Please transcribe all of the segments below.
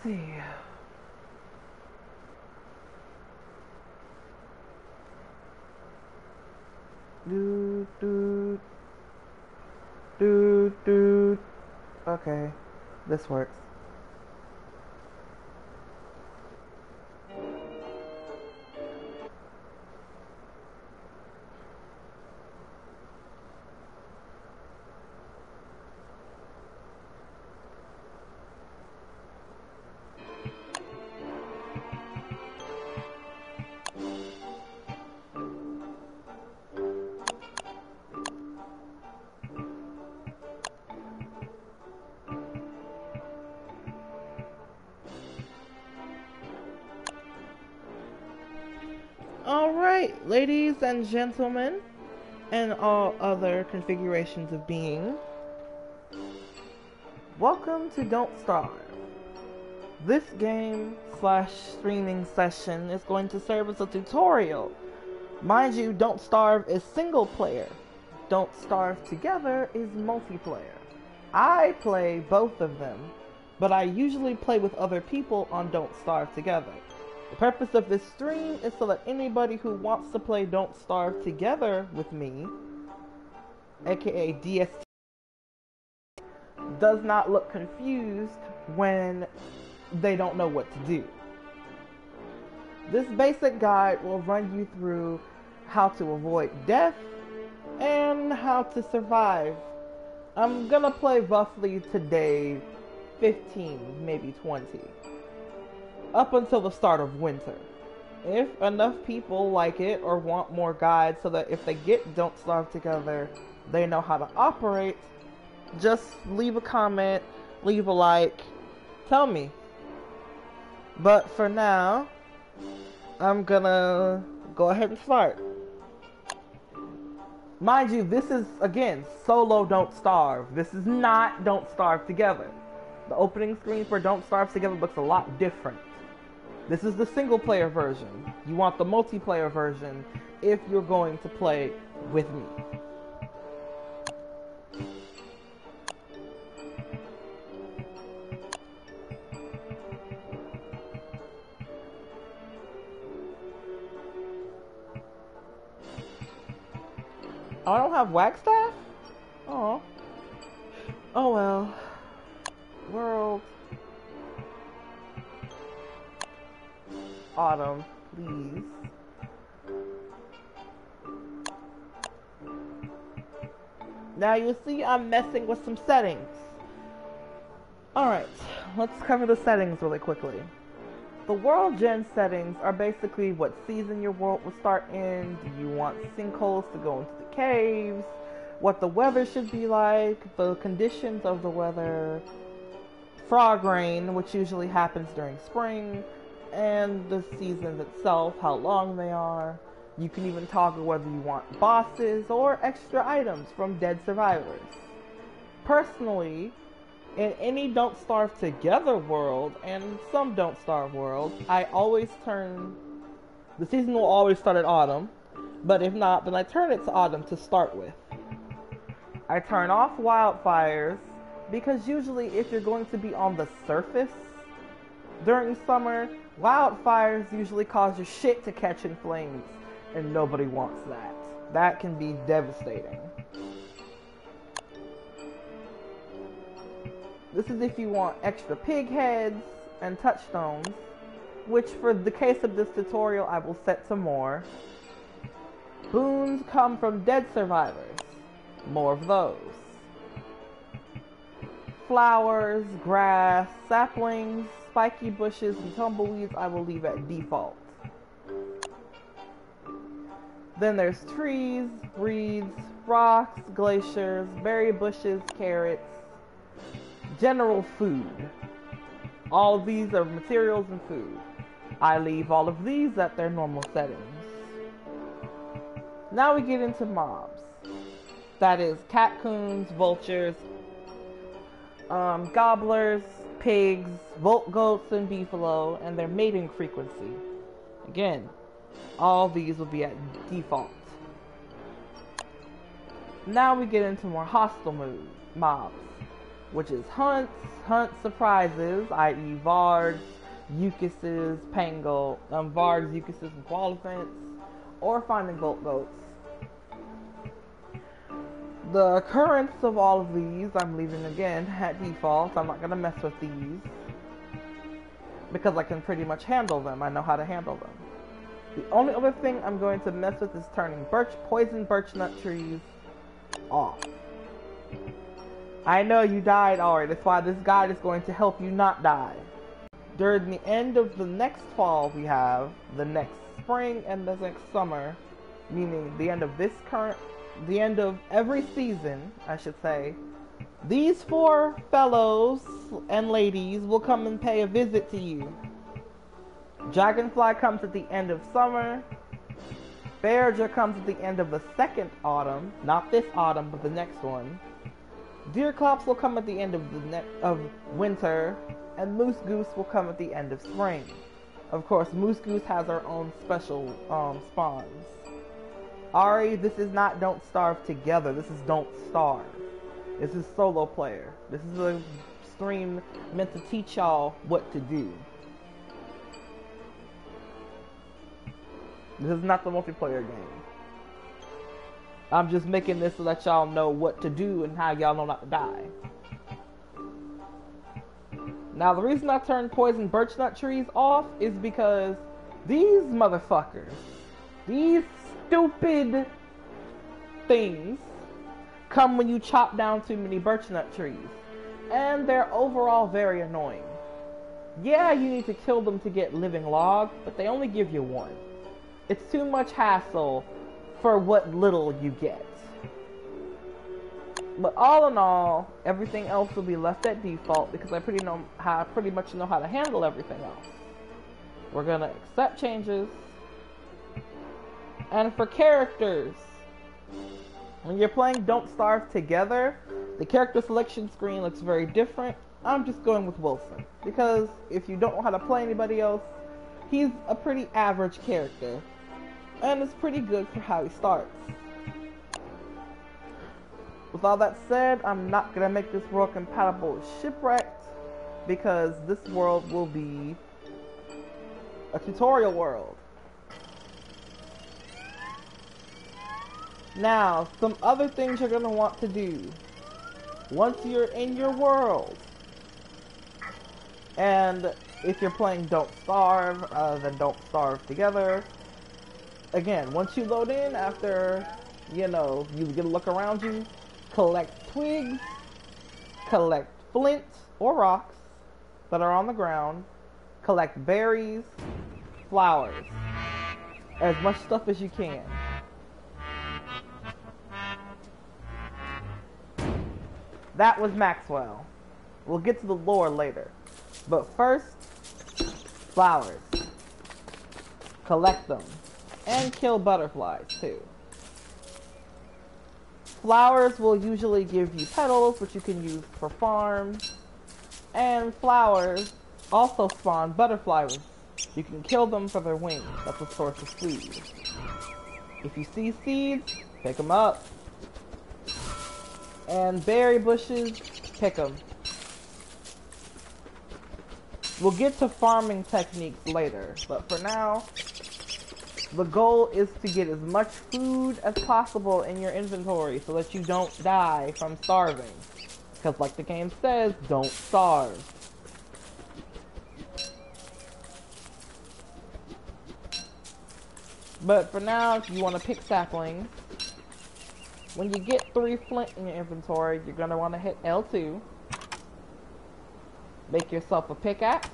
see. Do do do. Okay, this works. Alright, ladies and gentlemen, and all other configurations of being, welcome to Don't Starve. This game / streaming session is going to serve as a tutorial. Mind you, Don't Starve is single player. Don't Starve Together is multiplayer. I play both of them, but I usually play with other people on Don't Starve Together. The purpose of this stream is so that anybody who wants to play Don't Starve Together with me, aka DST, does not look confused when they don't know what to do. This basic guide will run you through how to avoid death and how to survive. I'm gonna play roughly today 15, maybe 20. Up until the start of winter. If enough people like it or want more guides so that if they get Don't Starve Together, they know how to operate, just leave a comment, leave a like, tell me. But for now, I'm gonna go ahead and start. Mind you, this is, again, solo Don't Starve. This is not Don't Starve Together. The opening screen for Don't Starve Together looks a lot different. This is the single player version. You want the multiplayer version if you're going to play with me. Oh, I don't have Wagstaff? Oh. Oh well. World. Autumn, please. Now you see I'm messing with some settings. Alright, let's cover the settings really quickly. The world gen settings are basically what season your world will start in. Do you want sinkholes to go into the caves? What the weather should be like, the conditions of the weather, frog rain, which usually happens during spring, and the seasons itself, how long they are. You can even toggle whether you want bosses or extra items from dead survivors. Personally, in any Don't Starve Together world, and some Don't Starve worlds, I always turn... The season will always start at autumn, but if not, then I turn it to autumn to start with. I turn off wildfires, because usually if you're going to be on the surface during summer, wildfires usually cause your shit to catch in flames, and nobody wants that. That can be devastating. This is if you want extra pig heads and touchstones, which for the case of this tutorial I will set to more. Boons come from dead survivors. More of those. Flowers, grass, saplings, spiky bushes, and tumbleweeds I will leave at default. Then there's trees, reeds, rocks, glaciers, berry bushes, carrots, general food. All of these are materials and food. I leave all of these at their normal settings. Now we get into mobs. That is catcoons, vultures, gobblers, pigs, volt goats, and beefalo, and their mating frequency. Again, all these will be at default. Now we get into more hostile mobs. which is hunts, hunt surprises, i.e. Vards, Ucuses, Vards, Ucuses, and Qualiphants, or finding Volt Goats. The occurrence of all of these, I'm leaving again at default. I'm not going to mess with these because I can pretty much handle them. I know how to handle them. The only other thing I'm going to mess with is turning poison birchnut trees off. I know you died already. That's why this guide is going to help you not die. During the end of the next fall, we have the next spring and the next summer, meaning the end of the end of every season, I should say. These 4 fellows and ladies will come and pay a visit to you. Dragonfly comes at the end of summer. Fairja comes at the end of the second autumn, not this autumn, but the next one. Deerclops will come at the end of winter, and Moose Goose will come at the end of spring. Of course, Moose Goose has her own special spawns. Ari, this is not Don't Starve Together. This is Don't Starve. This is solo player. This is a stream meant to teach y'all what to do. This is not the multiplayer game. I'm just making this so that y'all know what to do and how y'all know not to die. Now, the reason I turned poison birchnut trees off is because these motherfuckers, these stupid things, come when you chop down too many birchnut trees. And they're overall very annoying. Yeah, you need to kill them to get living log, but they only give you 1. It's too much hassle for what little you get. But all in all, everything else will be left at default because I pretty much know how to handle everything else. We're gonna accept changes. And for characters, when you're playing Don't Starve Together, the character selection screen looks very different. I'm just going with Wilson because if you don't know how to play anybody else, he's a pretty average character. And it's pretty good for how he starts. With all that said, I'm not going to make this world compatible with Shipwrecked because this world will be a tutorial world. Now, some other things you're going to want to do once you're in your world. And if you're playing Don't Starve, then Don't Starve Together. Again, once you load in, after, you get a look around you, collect twigs, collect flint or rocks that are on the ground, collect berries, flowers, as much stuff as you can. That was Maxwell. We'll get to the lore later. But first, flowers. Collect them. And kill butterflies, too. Flowers will usually give you petals, which you can use for farms. And flowers also spawn butterflies. You can kill them for their wings. That's a source of seeds. If you see seeds, pick them up. And berry bushes, pick them. We'll get to farming techniques later, but for now, the goal is to get as much food as possible in your inventory so that you don't die from starving. Because like the game says, don't starve. But for now, if you want to pick saplings, when you get 3 flint in your inventory, you're going to want to hit L2. Make yourself a pickaxe.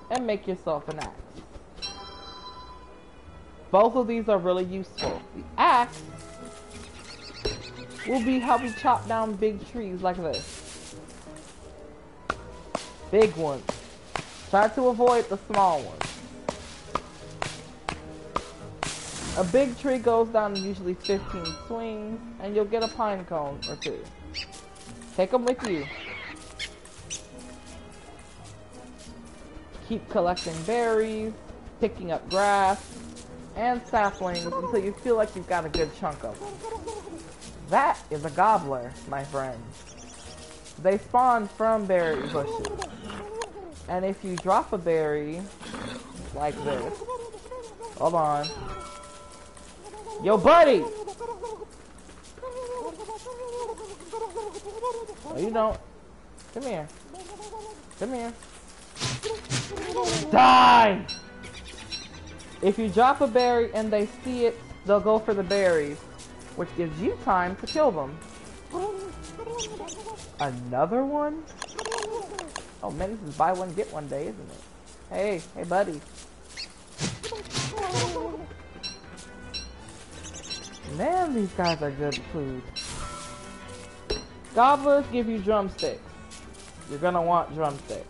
And make yourself an axe. Both of these are really useful. The axe will be how we chop down big trees like this. Big ones. Try to avoid the small ones. A big tree goes down in usually 15 swings, and you'll get a pine cone or 2. Take them with you. Keep collecting berries, picking up grass, and saplings until you feel like you've got a good chunk of them. That is a gobbler, my friend. They spawn from berry bushes. And if you drop a berry, like this. Hold on. Yo, buddy! No, you don't. Come here. Come here. Die! If you drop a berry and they see it, they'll go for the berries, which gives you time to kill them. Another one? Oh man, this is buy one get one day, isn't it? Hey, hey buddy. Man, these guys are good food. Gobblers give you drumsticks. You're gonna want drumsticks.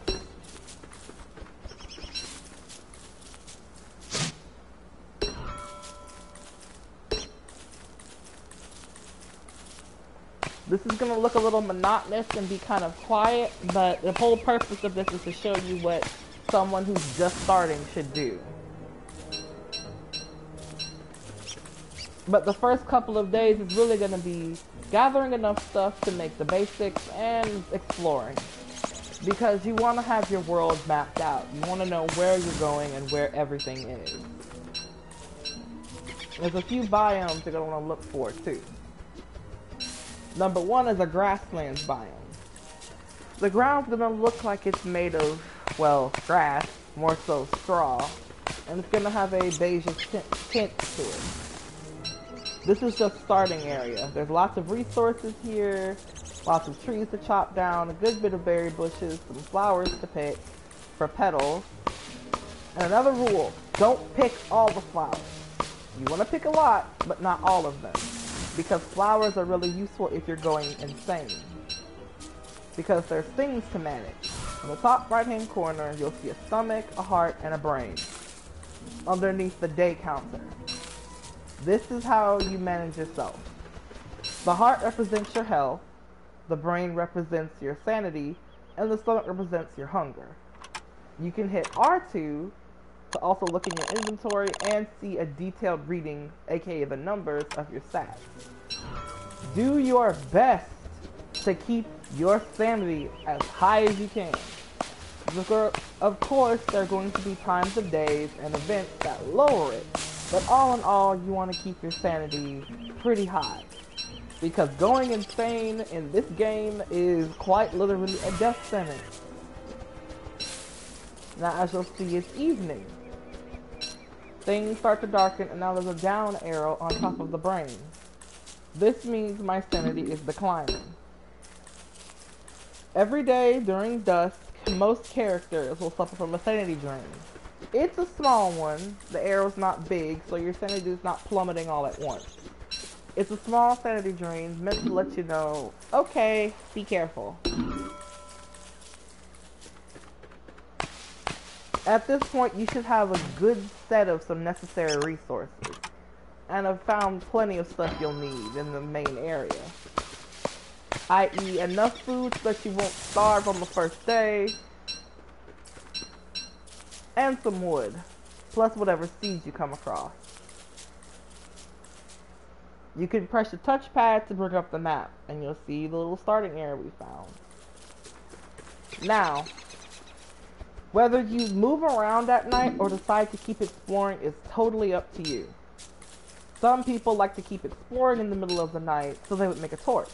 This is gonna look a little monotonous and be kind of quiet, but the whole purpose of this is to show you what someone who's just starting should do. But the first couple of days is really gonna be gathering enough stuff to make the basics and exploring. Because you wanna have your world mapped out. You wanna know where you're going and where everything is. There's a few biomes you're gonna wanna look for too. Number one is a grasslands biome. The ground's gonna look like it's made of, well, grass, more so straw, and it's gonna have a beige tint to it. This is just starting area. There's lots of resources here, lots of trees to chop down, a good bit of berry bushes, some flowers to pick for petals. And another rule, don't pick all the flowers. You wanna pick a lot, but not all of them. Because flowers are really useful if you're going insane. Because there's things to manage. In the top right hand corner, you'll see a stomach, a heart, and a brain. Underneath the day counter. This is how you manage yourself. The heart represents your health, the brain represents your sanity, and the stomach represents your hunger. You can hit R2 to also look in your inventory and see a detailed reading, aka the numbers of your stats. Do your best to keep your sanity as high as you can. Of course, there are going to be times of days and events that lower it, but all in all, you want to keep your sanity pretty high. Because going insane in this game is quite literally a death sentence. Now, as you'll see, it's evening. Things start to darken, and now there's a down arrow on top of the brain. This means my sanity is declining. Every day during dusk, most characters will suffer from a sanity drain. It's a small one, the arrow's not big, so your sanity is not plummeting all at once. It's a small sanity drain meant to let you know, okay, be careful. At this point, you should have a good set of some necessary resources, and have found plenty of stuff you'll need in the main area. I.e. enough food so that you won't starve on the first day, and some wood, plus whatever seeds you come across. You can press the touchpad to bring up the map, and you'll see the little starting area we found. Now, whether you move around at night or decide to keep exploring is totally up to you. Some people like to keep exploring in the middle of the night, so they would make a torch.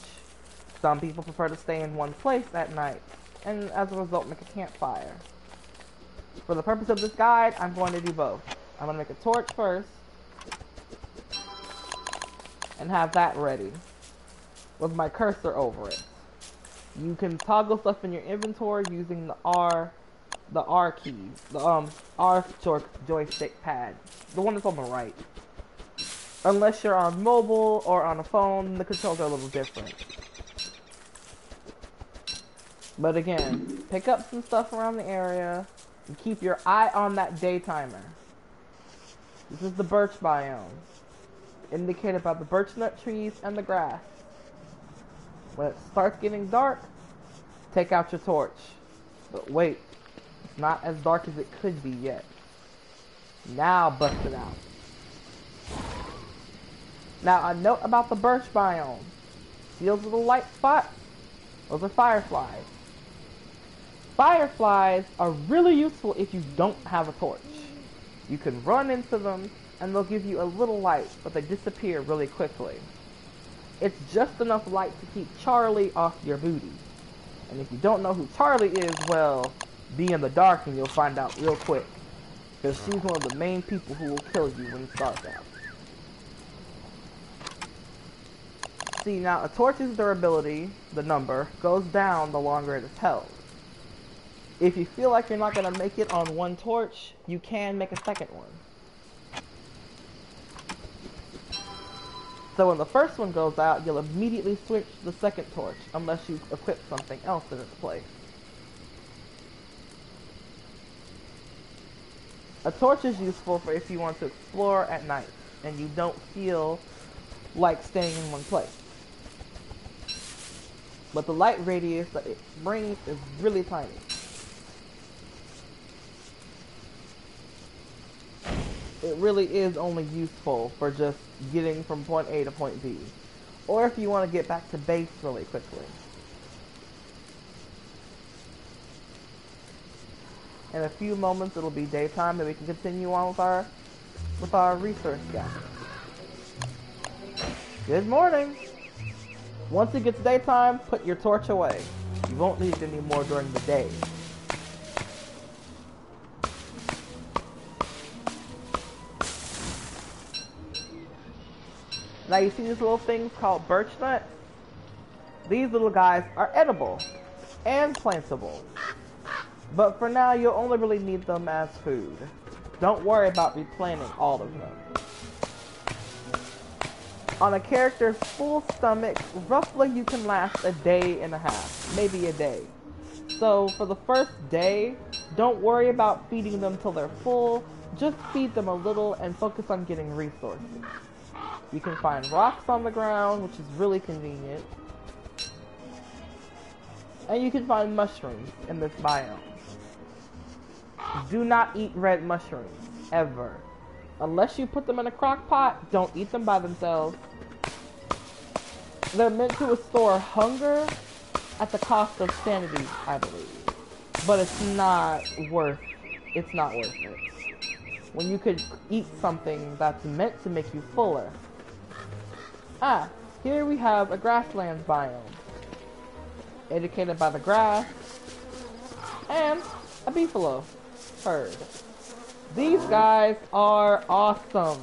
Some people prefer to stay in one place at night, and as a result make a campfire. For the purpose of this guide, I'm going to do both. I'm going to make a torch first, and have that ready, with my cursor over it. You can toggle stuff in your inventory using the R key, the R joystick pad, the one that's on the right. Unless you're on mobile or on a phone, the controls are a little different. But again, pick up some stuff around the area and keep your eye on that day timer. This is the birch biome, indicated by the birch nut trees and the grass. When it starts getting dark, take out your torch. But wait, it's not as dark as it could be yet. Now bust it out. Now a note about the birch biome. See those little light spots? Those are fireflies. Fireflies are really useful if you don't have a torch. You can run into them and they'll give you a little light, but they disappear really quickly. It's just enough light to keep Charlie off your booty. And if you don't know who Charlie is, well, be in the dark and you'll find out real quick. Because she's one of the main people who will kill you when it starts out. See, now a torch's durability, the number, goes down the longer it is held. If you feel like you're not going to make it on one torch, you can make a second one. So when the first one goes out, you'll immediately switch to the second torch, unless you equip something else in its place. A torch is useful for if you want to explore at night, and you don't feel like staying in one place. But the light radius that it brings is really tiny. It really is only useful for just getting from point A to point B. Or if you want to get back to base really quickly. In a few moments it'll be daytime and we can continue on with our research guide. Good morning! Once it gets daytime, put your torch away. You won't need it anymore during the day. Now you see these little things called birch nuts? These little guys are edible and plantable. But for now, you'll only really need them as food. Don't worry about replanting all of them. On a character's full stomach, roughly you can last a day and a half, maybe a day. So for the first day, don't worry about feeding them till they're full. Just feed them a little and focus on getting resources. You can find rocks on the ground, which is really convenient. And you can find mushrooms in this biome. Do not eat red mushrooms, ever. Unless you put them in a crock pot, don't eat them by themselves. They're meant to restore hunger at the cost of sanity, I believe. But it's not worth it. When you could eat something that's meant to make you fuller. Ah, here we have a grasslands biome. Indicated by the grass. And a beefalo herd. These guys are awesome.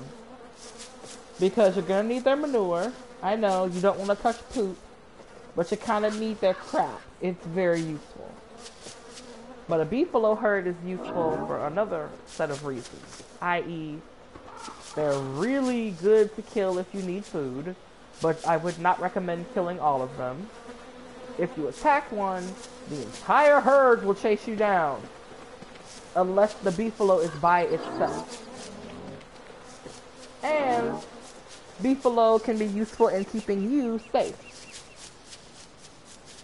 Because you're going to need their manure. I know, you don't want to touch poop. But you kind of need their crap. It's very useful. But a beefalo herd is useful for another set of reasons. I.e., they're really good to kill if you need food. But I would not recommend killing all of them. If you attack one, the entire herd will chase you down. Unless the beefalo is by itself. And beefalo can be useful in keeping you safe.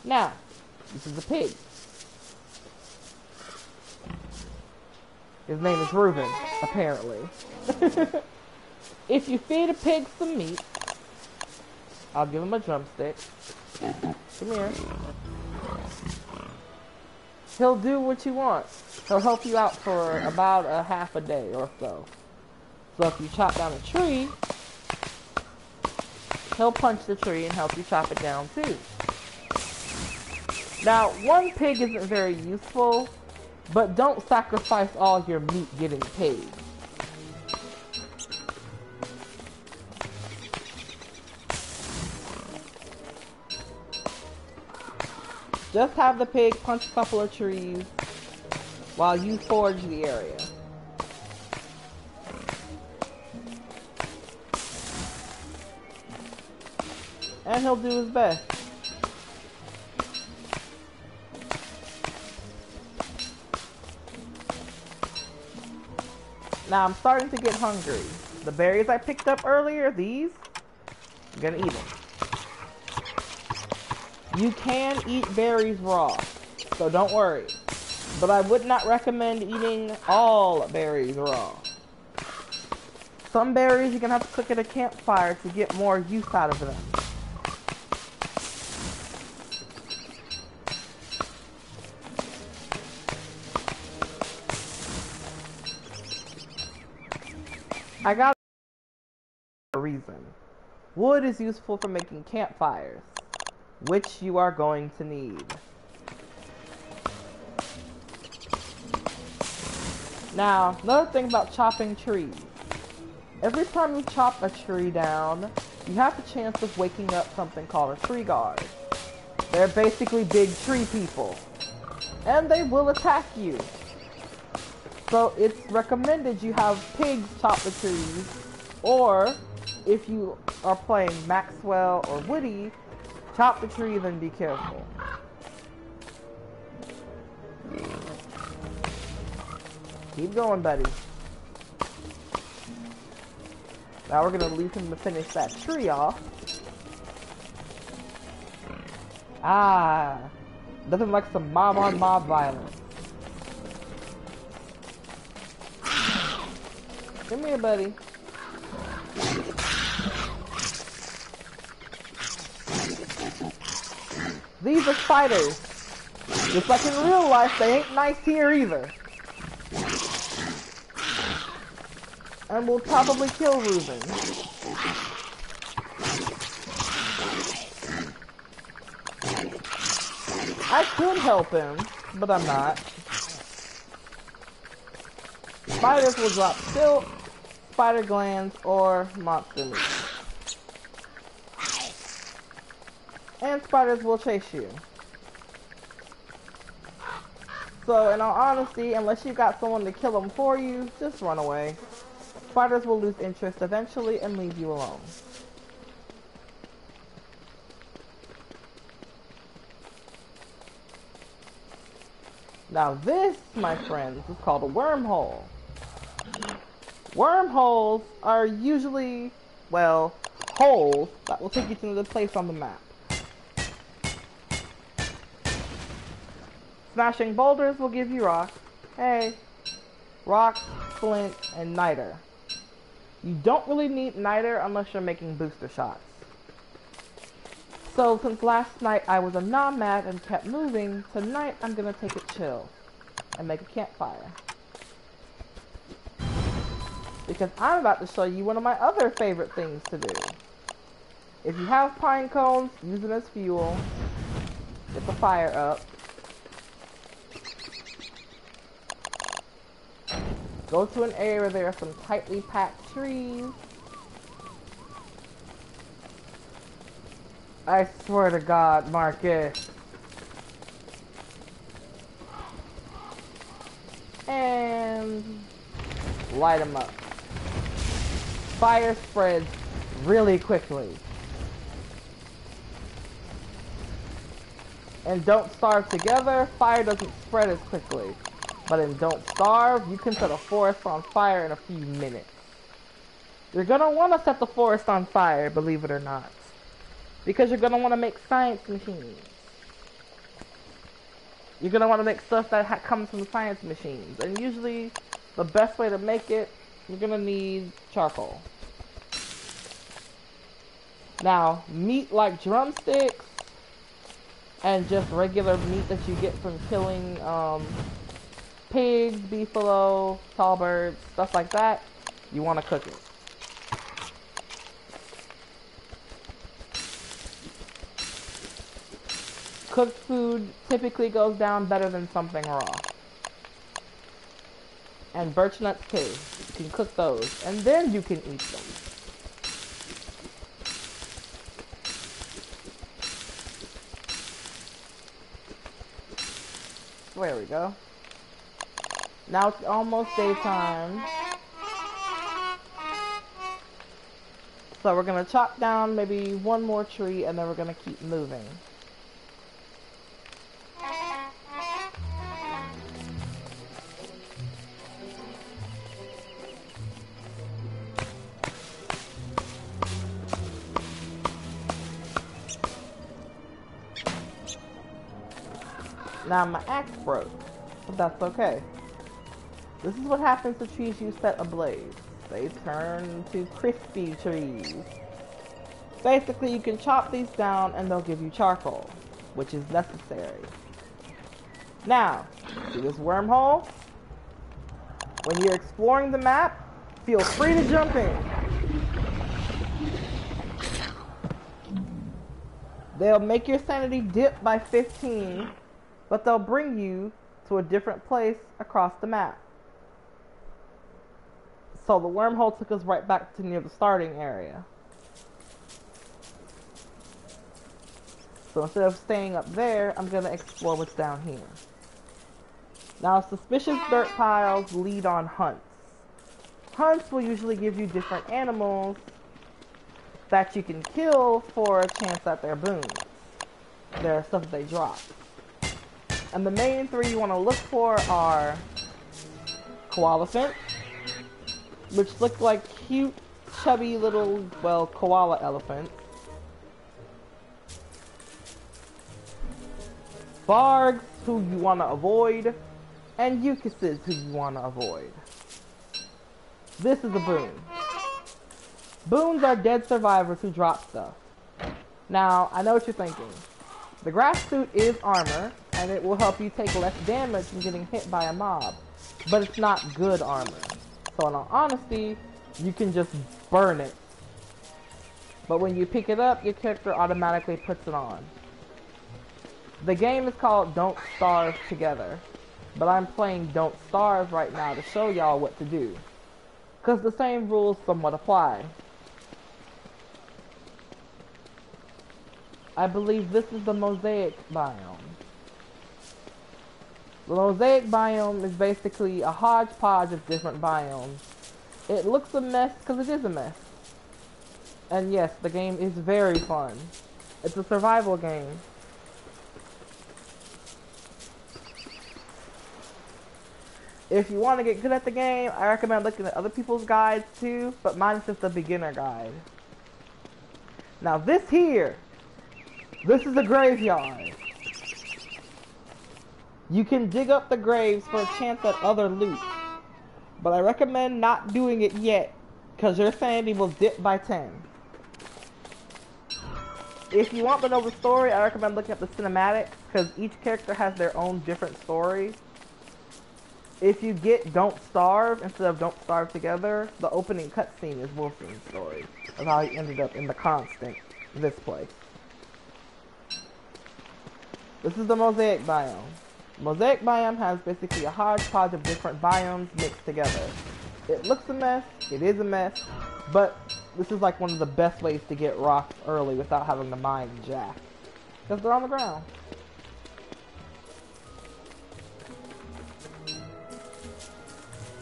Now, this is a pig. His name is Reuben, apparently. If you feed a pig some meat, I'll give him a drumstick. Come here. He'll do what you want. He'll help you out for about a half a day or so. So if you chop down a tree, he'll punch the tree and help you chop it down too. Now, one pig isn't very useful, but don't sacrifice all your meat getting paid. Just have the pig punch a couple of trees while you forage the area. And he'll do his best. Now I'm starting to get hungry. The berries I picked up earlier, these, I'm gonna eat them. You can eat berries raw, so don't worry. But I would not recommend eating all berries raw. Some berries you're gonna have to cook at a campfire to get more use out of them. I got a reason. Wood is useful for making campfires, which you are going to need. Now, another thing about chopping trees. Every time you chop a tree down, you have the chance of waking up something called a tree guard. They're basically big tree people, and they will attack you. So it's recommended you have pigs chop the trees, or if you are playing Maxwell or Woody, chop the trees and be careful. Keep going, buddy. Now we're gonna leave him to finish that tree off. Ah, nothing like some mob-on-mob violence. Come here, buddy. These are spiders. Just like in real life, they ain't nice here either. And will probably kill Reuben. I could help him, but I'm not. Spiders will drop silk, spider glands, or monster meat. And spiders will chase you. So, in all honesty, unless you got someone to kill them for you, just run away. Spiders will lose interest eventually and leave you alone. Now this, my friends, is called a wormhole. Wormholes are usually, well, holes that will take you to another place on the map. Smashing boulders will give you rocks. Hey, rocks, flint, and niter. You don't really need niter unless you're making booster shots. So since last night I was a nomad and kept moving, tonight I'm gonna take it chill and make a campfire. Because I'm about to show you one of my other favorite things to do. If you have pine cones, use them as fuel. Get the fire up. Go to an area where there are some tightly packed trees. I swear to God, Marcus. And light them up. Fire spreads really quickly. And Don't Starve together, fire doesn't spread as quickly. But in Don't Starve, you can set a forest on fire in a few minutes. You're gonna want to set the forest on fire, believe it or not. Because you're gonna want to make science machines. You're gonna want to make stuff that comes from science machines. And usually, the best way to make it, you're gonna need charcoal. Now, meat like drumsticks, and just regular meat that you get from killing, pigs, beefalo, tall birds, stuff like that, you want to cook it. Cooked food typically goes down better than something raw. And birch nuts too. You can cook those, and then you can eat them. There we go. Now it's almost daytime. So we're gonna chop down maybe one more tree and then we're gonna keep moving. Now my axe broke, but that's okay. This is what happens to trees you set ablaze. They turn to crispy trees. Basically, you can chop these down and they'll give you charcoal, which is necessary. Now, see this wormhole? When you're exploring the map, Feel free to jump in. They'll make your sanity dip by 15, but they'll bring you to a different place across the map. So the wormhole took us right back to near the starting area. So instead of staying up there, I'm going to explore what's down here. Now, suspicious dirt piles lead on hunts. Hunts will usually give you different animals that you can kill for a chance at their boons. They're stuff that they drop. And the main three you want to look for are koalefant, which look like cute, chubby little, well, koala elephants. Bargs, who you want to avoid, and Ucuses, who you want to avoid. This is a boon. Boons are dead survivors who drop stuff. Now, I know what you're thinking. The grass suit is armor, and it will help you take less damage from getting hit by a mob, but it's not good armor. So in all honesty, you can just burn it. But when you pick it up, your character automatically puts it on. The game is called Don't Starve Together, but I'm playing Don't Starve right now to show y'all what to do, because the same rules somewhat apply. I believe this is the Mosaic biome. The Mosaic biome is basically a hodgepodge of different biomes. It looks a mess because it is a mess. And yes, the game is very fun. It's a survival game. If you want to get good at the game, I recommend looking at other people's guides too, but mine is just a beginner guide. Now this is a graveyard. You can dig up the graves for a chance at other loot, but I recommend not doing it yet, because your sanity will dip by 10. If you want to know the story, I recommend looking at the cinematics, because each character has their own different story. If you get Don't Starve instead of Don't Starve Together, the opening cutscene is Wolfen's story of how he ended up in the Constant, this place. This is the Mosaic biome. Mosaic biome has basically a hodgepodge of different biomes mixed together. It looks a mess, it is a mess, but this is like one of the best ways to get rocks early without having to mine jack, because they're on the ground.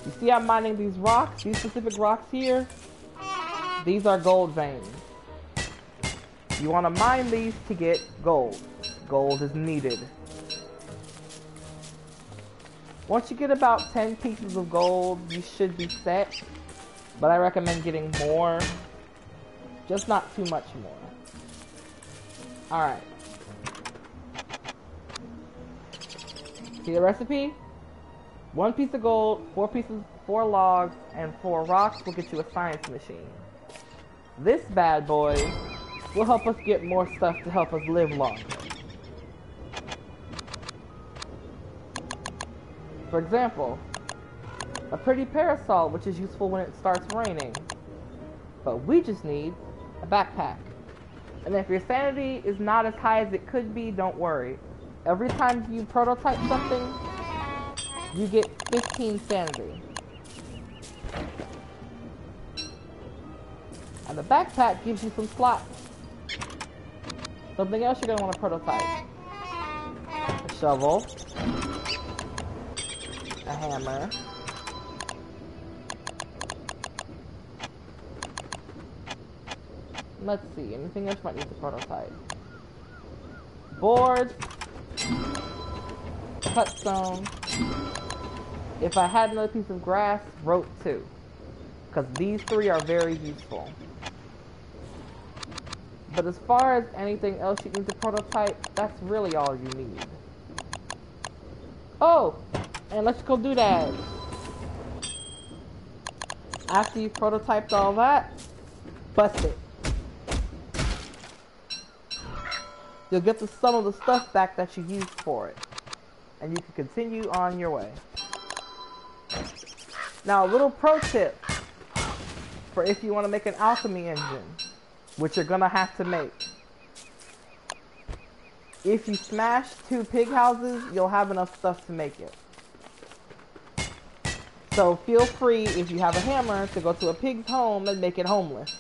You see I'm mining these rocks, these specific rocks here? These are gold veins. You want to mine these to get gold. Gold is needed. Once you get about 10 pieces of gold, you should be set. But I recommend getting more. Just not too much more. Alright. See the recipe? 1 piece of gold, 4 logs, and 4 rocks will get you a science machine. This bad boy will help us get more stuff to help us live longer. For example, a pretty parasol, which is useful when it starts raining. But we just need a backpack. And if your sanity is not as high as it could be, don't worry. Every time you prototype something, you get 15 sanity. And the backpack gives you some slots. Something else you're going to want to prototype. A shovel. A hammer. Let's see, anything else might need to prototype. Boards. Cut stone. If I had another piece of grass, rope too. Because these 3 are very useful. But as far as anything else you need to prototype, that's really all you need. Oh! And let's go do that. After you've prototyped all that, bust it. You'll get the sum of the stuff back that you used for it. And you can continue on your way. Now, a little pro tip. for if you want to make an alchemy engine, which you're gonna have to make. If you smash 2 pig houses, you'll have enough stuff to make it. So feel free, if you have a hammer, to go to a pig's home and make it homeless.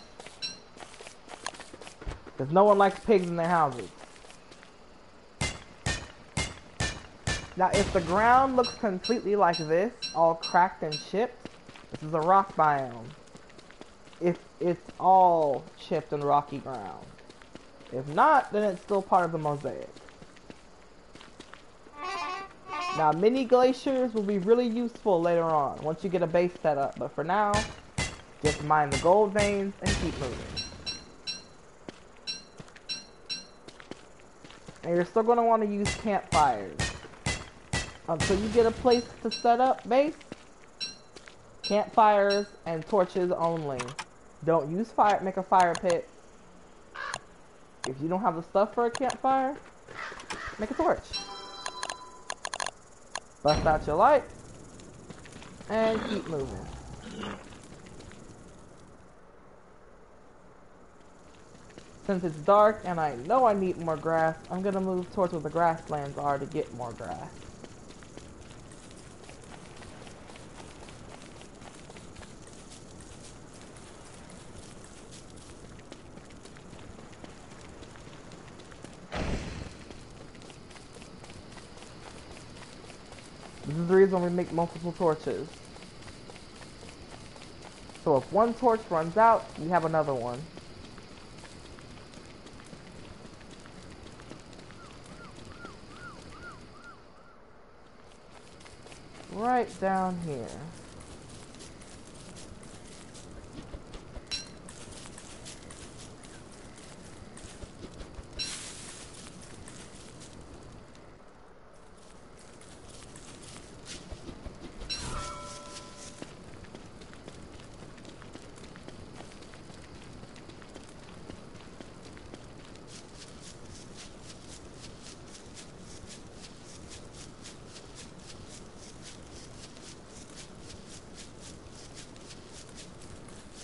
Because no one likes pigs in their houses. Now, if the ground looks completely like this, all cracked and chipped, this is a rock biome. If it's all chipped and rocky ground. If not, then it's still part of the mosaic. Now, mini glaciers will be really useful later on, once you get a base set up. But for now, just mine the gold veins and keep moving. And you're still going to want to use campfires. Until you get a place to set up base, campfires and torches only. Don't use fire, make a fire pit. If you don't have the stuff for a campfire, make a torch. Bust out your light, and keep moving. Since it's dark and I know I need more grass, I'm gonna move towards where the grasslands are to get more grass. This is the reason we make multiple torches. So if one torch runs out, we have another one. Right down here.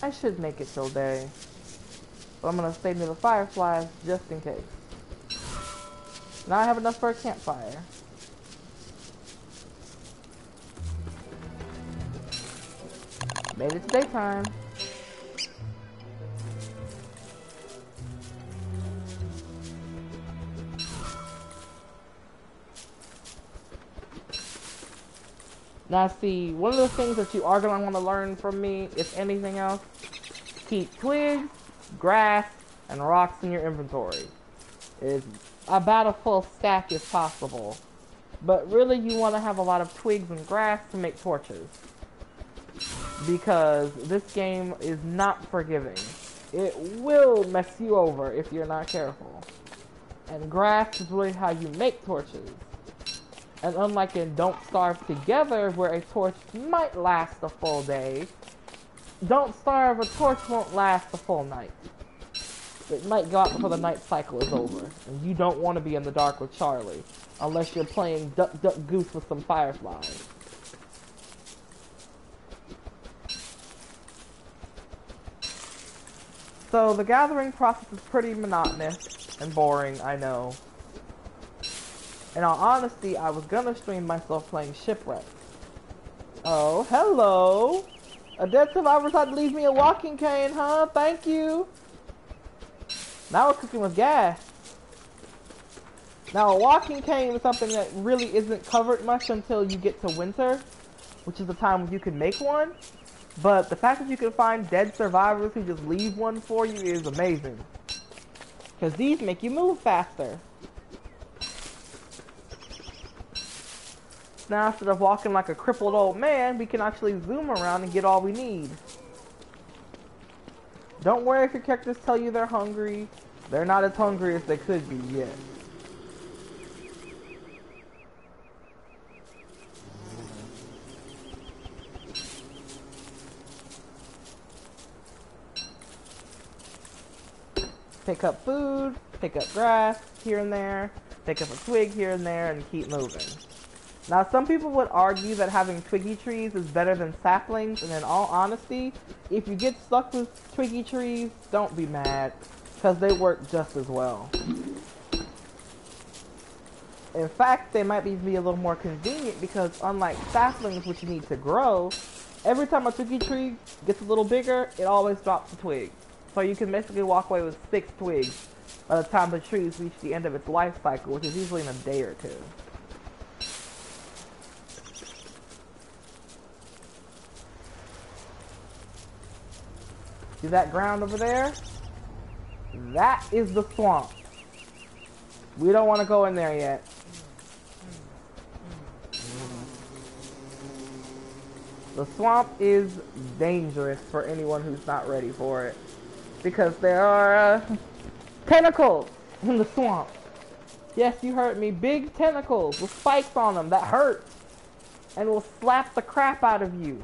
I should make it till day, but I'm gonna stay near the fireflies just in case. Now I have enough for a campfire. Made it to daytime. Now see, one of the things that you are going to want to learn from me, if anything else, keep twigs, grass, and rocks in your inventory. It's about a full stack if possible. But really you want to have a lot of twigs and grass to make torches. Because this game is not forgiving. It will mess you over if you're not careful. And grass is really how you make torches. And unlike in Don't Starve Together, where a torch might last a full day, Don't Starve, a torch won't last a full night. It might go out before the night cycle is over, and you don't want to be in the dark with Charlie, unless you're playing Duck Duck Goose with some fireflies. So the gathering process is pretty monotonous and boring, I know. In all honesty, I was gonna stream myself playing Shipwreck. Oh, hello! A dead survivor tried to leave me a walking cane, huh? Thank you! Now we're cooking with gas. Now a walking cane is something that really isn't covered much until you get to winter, which is the time when you can make one. But the fact that you can find dead survivors who just leave one for you is amazing. Because these make you move faster. Now instead of walking like a crippled old man, we can actually zoom around and get all we need. Don't worry if your characters tell you they're hungry. They're not as hungry as they could be yet. Pick up food, pick up grass here and there, pick up a twig here and there, and keep moving. Now, some people would argue that having twiggy trees is better than saplings, and in all honesty, if you get stuck with twiggy trees, don't be mad, because they work just as well. In fact, they might be a little more convenient because unlike saplings, which you need to grow, every time a twiggy tree gets a little bigger, it always drops a twig. So you can basically walk away with 6 twigs by the time the trees reach the end of its life cycle, which is usually in a day or two. See that ground over there? That is the swamp. We don't want to go in there yet. The swamp is dangerous for anyone who's not ready for it. Because there are tentacles in the swamp. Yes, you heard me. Big tentacles with spikes on them that hurt. And will slap the crap out of you.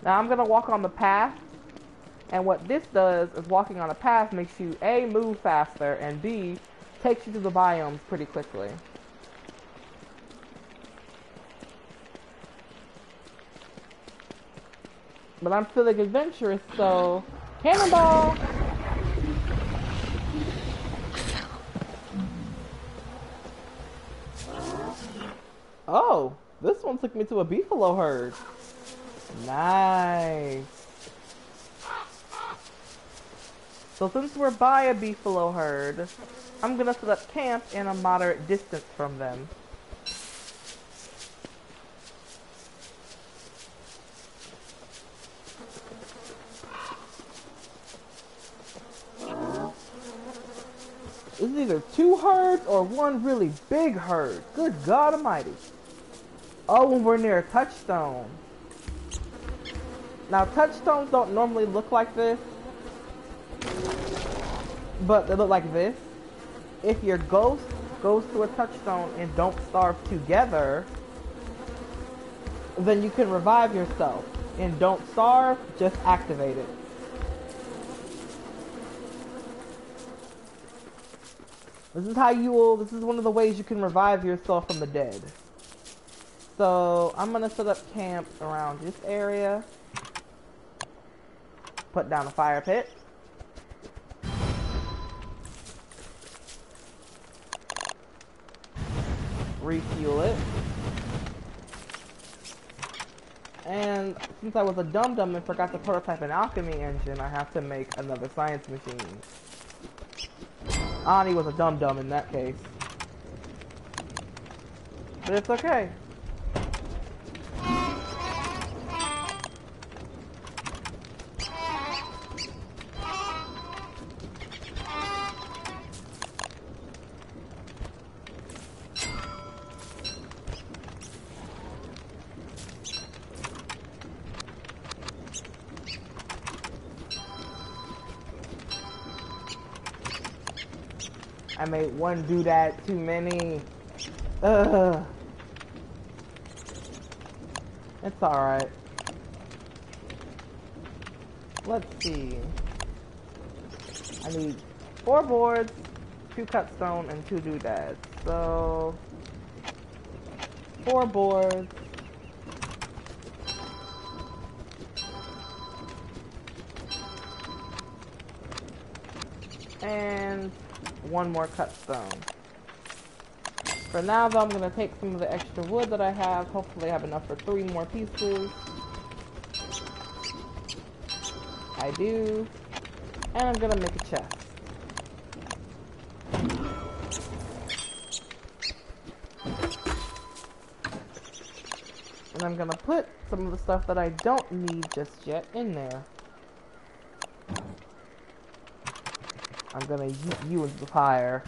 Now I'm going to walk on the path. And what this does is walking on a path makes you A, move faster, and B, takes you to the biomes pretty quickly. But I'm feeling adventurous, so cannonball! Oh, this one took me to a beefalo herd. Nice. So since we're by a beefalo herd, I'm gonna set up camp in a moderate distance from them. This is either 2 herds or 1 really big herd. Good God Almighty. Oh, and we're near a touchstone. Now, touchstones don't normally look like this, but they look like this. If your ghost goes to a touchstone and don't starve together, then you can revive yourself. And don't starve, just activate it. This is one of the ways you can revive yourself from the dead. So, I'm gonna set up camp around this area. Put down a fire pit. Refuel it. And since I was a dum-dum and forgot to prototype an alchemy engine, I have to make another science machine. Ani was a dum-dum in that case. But it's okay. I made one doodad too many. Ugh. It's alright. Let's see. I need 4 boards, 2 cut stone, and 2 doodads. So 4 boards. And 1 more cut stone. For now though, I'm going to take some of the extra wood that I have. Hopefully I have enough for 3 more pieces. I do. And I'm going to make a chest. And I'm going to put some of the stuff that I don't need just yet in there. I'm gonna yeet you into the fire.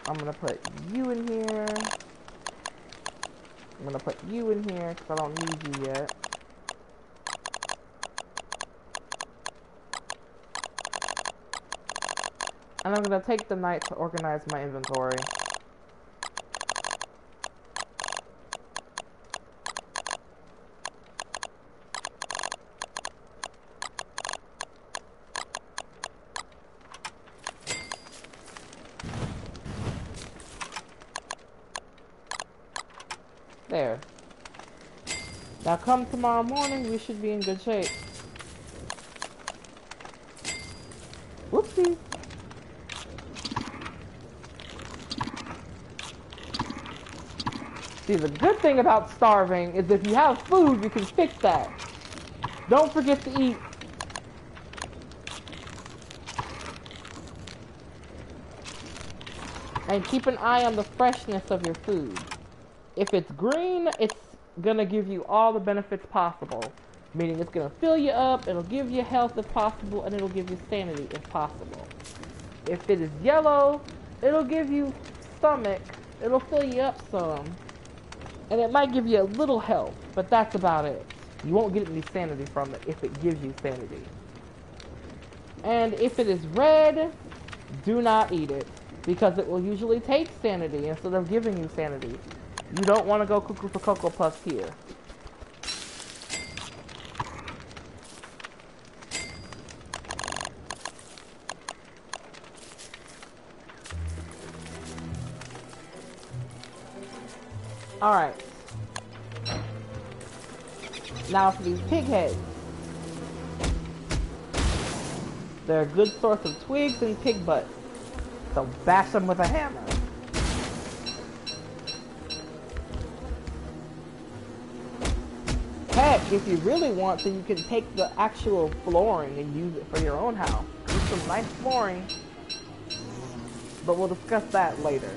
I'm gonna put you in here. I'm gonna put you in here because I don't need you yet. And I'm gonna take the night to organize my inventory. There. Now come tomorrow morning, we should be in good shape. Whoopsie. See, the good thing about starving is if you have food, you can fix that. Don't forget to eat. And keep an eye on the freshness of your food. If it's green, it's gonna give you all the benefits possible. Meaning it's gonna fill you up, it'll give you health if possible, and it'll give you sanity if possible. If it is yellow, it'll give you stomach, it'll fill you up some. And it might give you a little health, but that's about it. You won't get any sanity from it if it gives you sanity. And if it is red, do not eat it, because it will usually take sanity instead of giving you sanity. You don't want to go cuckoo for Cocoa Puffs here. Alright. Now for these pig heads. They're a good source of twigs and pig butts. So bash them with a hammer. Heck, if you really want to, you can take the actual flooring and use it for your own house. Get some nice flooring. But we'll discuss that later.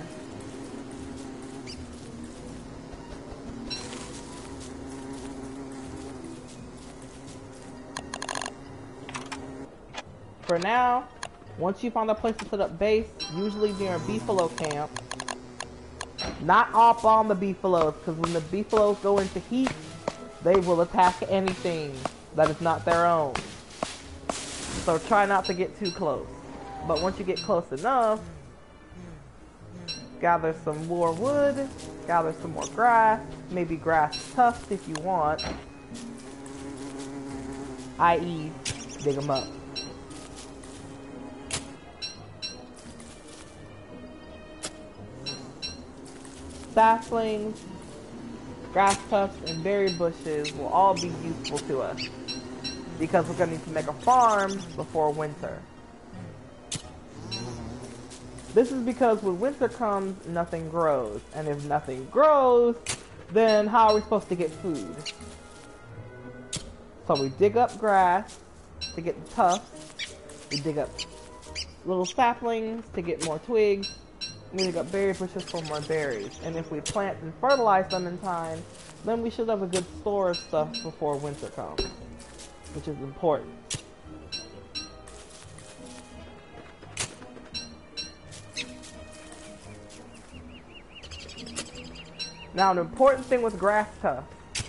For now, once you find a place to set up base, usually near a beefalo camp, not up on the beefalos, because when the beefalos go into heat, they will attack anything that is not their own. So try not to get too close. But once you get close enough, gather some more wood, gather some more grass, maybe grass tufts if you want, i.e. dig them up. Saplings, grass tufts, and berry bushes will all be useful to us because we're going to need to make a farm before winter. This is because when winter comes, nothing grows. And if nothing grows, then how are we supposed to get food? So we dig up grass to get the tufts. We dig up little saplings to get more twigs. We dig up berry bushes for more berries. And if we plant and fertilize them in time, then we should have a good store of stuff before winter comes, which is important. Now, an important thing with grass tufts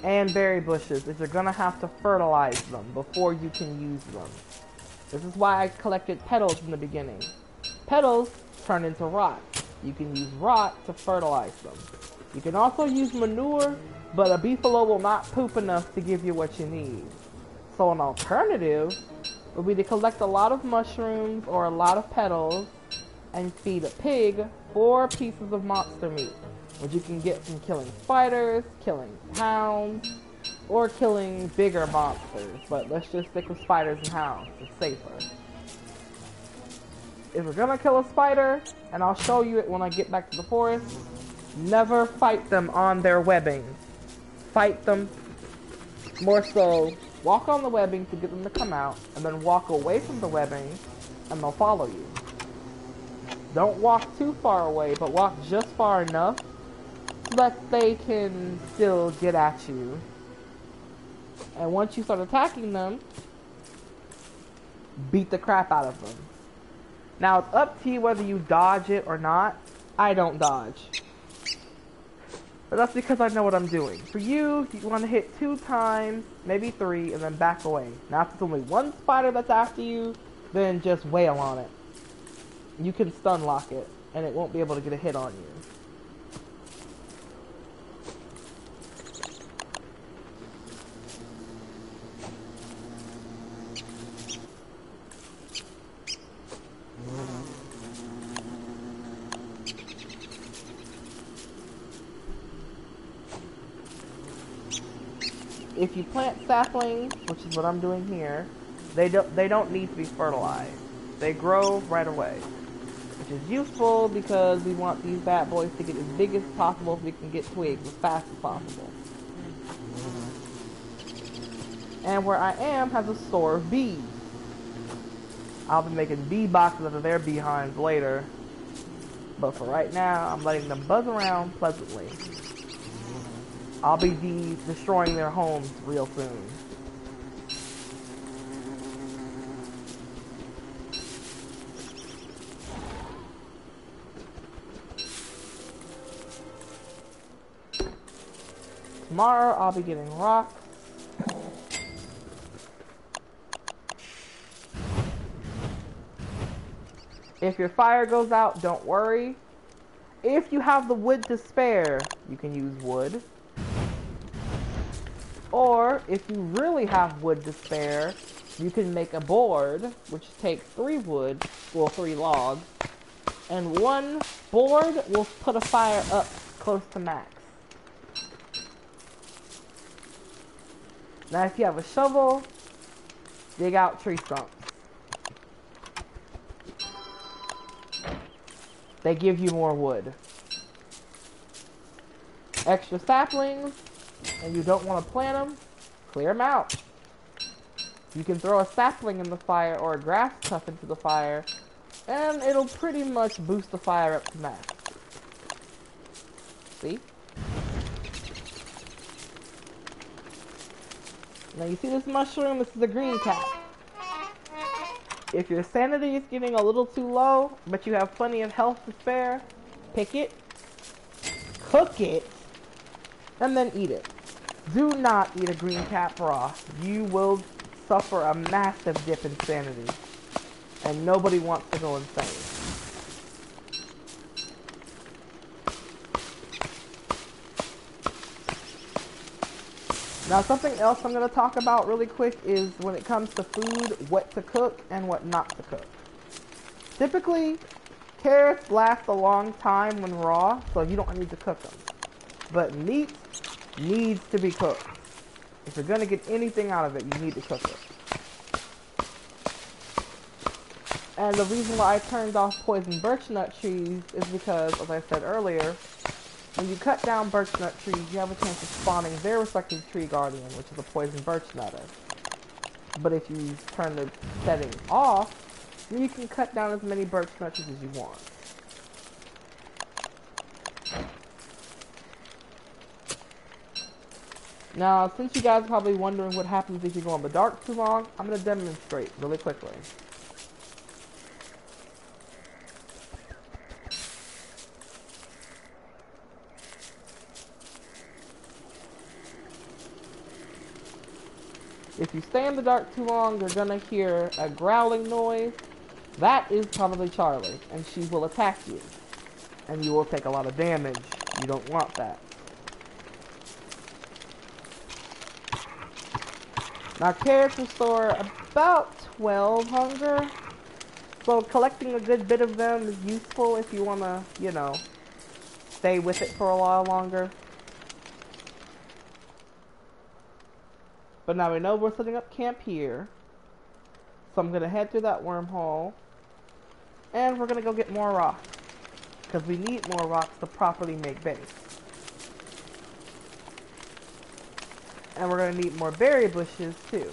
and berry bushes is you're going to have to fertilize them before you can use them. This is why I collected petals in the beginning. Petals turn into rot. You can use rot to fertilize them. You can also use manure, but a beefalo will not poop enough to give you what you need. So an alternative would be to collect a lot of mushrooms or a lot of petals and feed a pig 4 pieces of monster meat, which you can get from killing spiders, killing hounds, or killing bigger monsters. But let's just stick with spiders and hounds. It's safer. If we're gonna kill a spider, and I'll show you it when I get back to the forest, never fight them on their webbing. Fight them, more so, walk on the webbing to get them to come out, and then walk away from the webbing, and they'll follow you. Don't walk too far away, but walk just far enough so that they can still get at you. And once you start attacking them, beat the crap out of them. Now, it's up to you whether you dodge it or not. I don't dodge. But that's because I know what I'm doing. For you, you want to hit 2 times, maybe 3, and then back away. Now, if it's only 1 spider that's after you, then just wail on it. You can stun lock it, and it won't be able to get a hit on you. if you plant saplings, which is what I'm doing here, they don't need to be fertilized. They grow right away, which is useful because we want these bad boys to get as big as possible so we can get twigs as fast as possible. And where I am has a store of bees. I'll be making bee boxes out of their behinds later. But for right now, I'm letting them buzz around pleasantly. I'll be destroying their homes real soon. Tomorrow, I'll be getting rocks. If your fire goes out, don't worry. If you have the wood to spare, you can use wood. Or, if you really have wood to spare, you can make a board, which takes 3 wood, well 3 logs, and 1 board will put a fire up close to max. Now if you have a shovel, dig out tree stumps. They give you more wood. Extra saplings, and you don't want to plant them, clear them out. You can throw a sapling in the fire or a grass tuft into the fire, and it'll pretty much boost the fire up to max. See? Now you see this mushroom? This is a green cap. If your sanity is getting a little too low, but you have plenty of health to spare, pick it, cook it, and then eat it. Do not eat a green cap raw. You will suffer a massive dip in sanity, and nobody wants to go insane. Now something else I'm going to talk about really quick is when it comes to food, what to cook and what not to cook. Typically, carrots last a long time when raw, so you don't need to cook them. But meat needs to be cooked. If you're going to get anything out of it, you need to cook it. And the reason why I turned off poison birch nut trees is because, as I said earlier, when you cut down birch nut trees, you have a chance of spawning their respective tree guardian, which is a poison birch nutter. But if you turn the setting off, then you can cut down as many birch nut trees as you want. Now, since you guys are probably wondering what happens if you go in the dark too long, I'm going to demonstrate really quickly. If you stay in the dark too long, you're gonna hear a growling noise. That is probably Charlie, and she will attack you. And you will take a lot of damage. You don't want that. Now, carrots restore about 12 hunger. So collecting a good bit of them is useful if you wanna, you know, stay with it for a while longer. But now we know we're setting up camp here. So I'm going to head through that wormhole. And we're going to go get more rocks. Because we need more rocks to properly make base. And we're going to need more berry bushes too.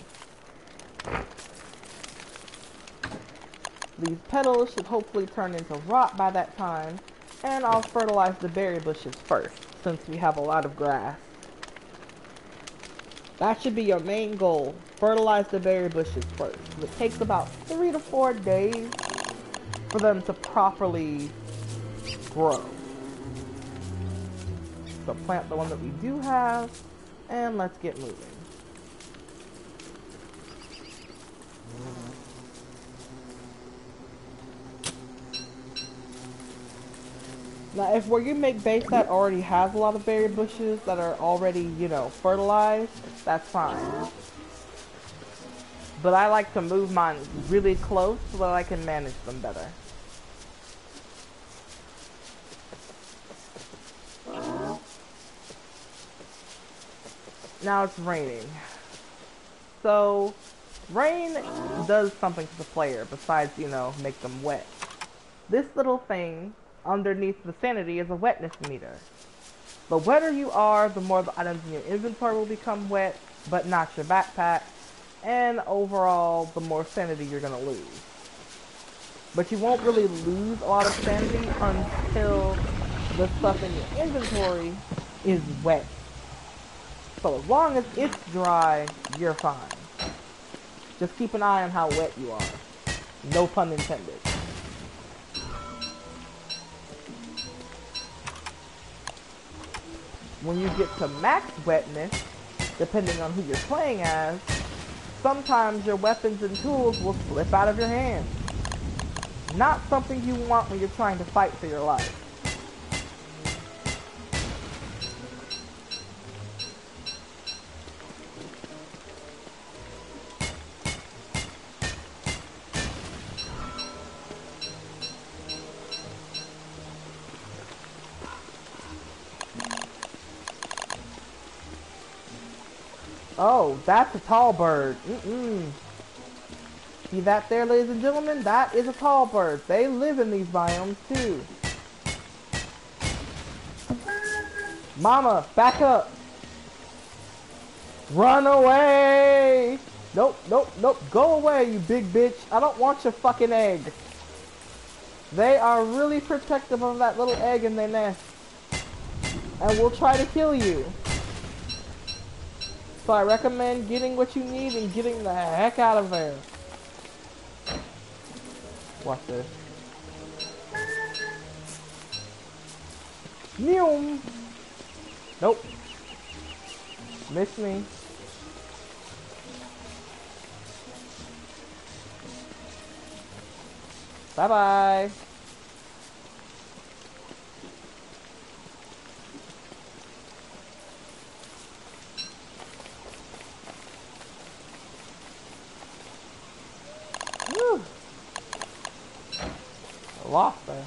These petals should hopefully turn into rot by that time. And I'll fertilize the berry bushes first, since we have a lot of grass. That should be your main goal. Fertilize the berry bushes first. It takes about 3 to 4 days for them to properly grow. So plant the one that we do have, and let's get moving. Now, if where you make base that already has a lot of berry bushes that are already, you know, fertilized, that's fine. But I like to move mine really close so that I can manage them better. Now it's raining. So, rain does something to the player besides, you know, make them wet. This little thing underneath the sanity is a wetness meter. The wetter you are, the more the items in your inventory will become wet, but not your backpack. And overall, the more sanity you're going to lose. But you won't really lose a lot of sanity until the stuff in your inventory is wet. So as long as it's dry, you're fine. Just keep an eye on how wet you are. No pun intended. When you get to max wetness, depending on who you're playing as, sometimes your weapons and tools will slip out of your hands. Not something you want when you're trying to fight for your life. Oh, that's a tall bird. See that there, ladies and gentlemen? That is a tall bird. They live in these biomes, too. Mama, back up. Run away. Nope, nope, nope. Go away, you big bitch. I don't want your fucking egg. They are really protective of that little egg in their nest. And will try to kill you. So I recommend getting what you need and getting the heck out of there. Watch this. Meow. Nope. Miss me. Bye-bye. Lost her.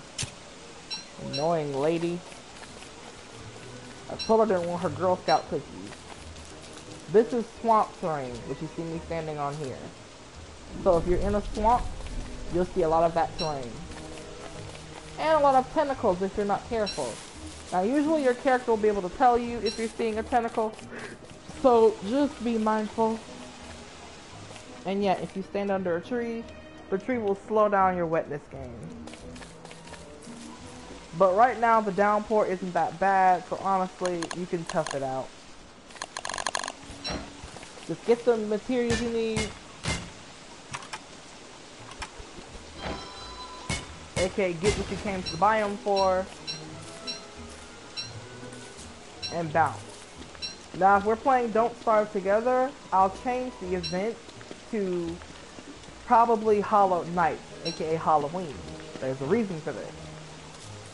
Annoying lady. I told her I didn't want her Girl Scout cookies. This is swamp terrain, which you see me standing on here. So if you're in a swamp, you'll see a lot of that terrain. And a lot of tentacles if you're not careful. Now usually your character will be able to tell you if you're seeing a tentacle. So just be mindful. And yeah, if you stand under a tree, the tree will slow down your wetness gain. But right now, the downpour isn't that bad, so honestly, you can tough it out. Just get the materials you need. AKA, get what you came to the biome for. And bounce. Now, if we're playing Don't Starve Together, I'll change the event to probably Hollow Night, AKA Halloween. There's a reason for this.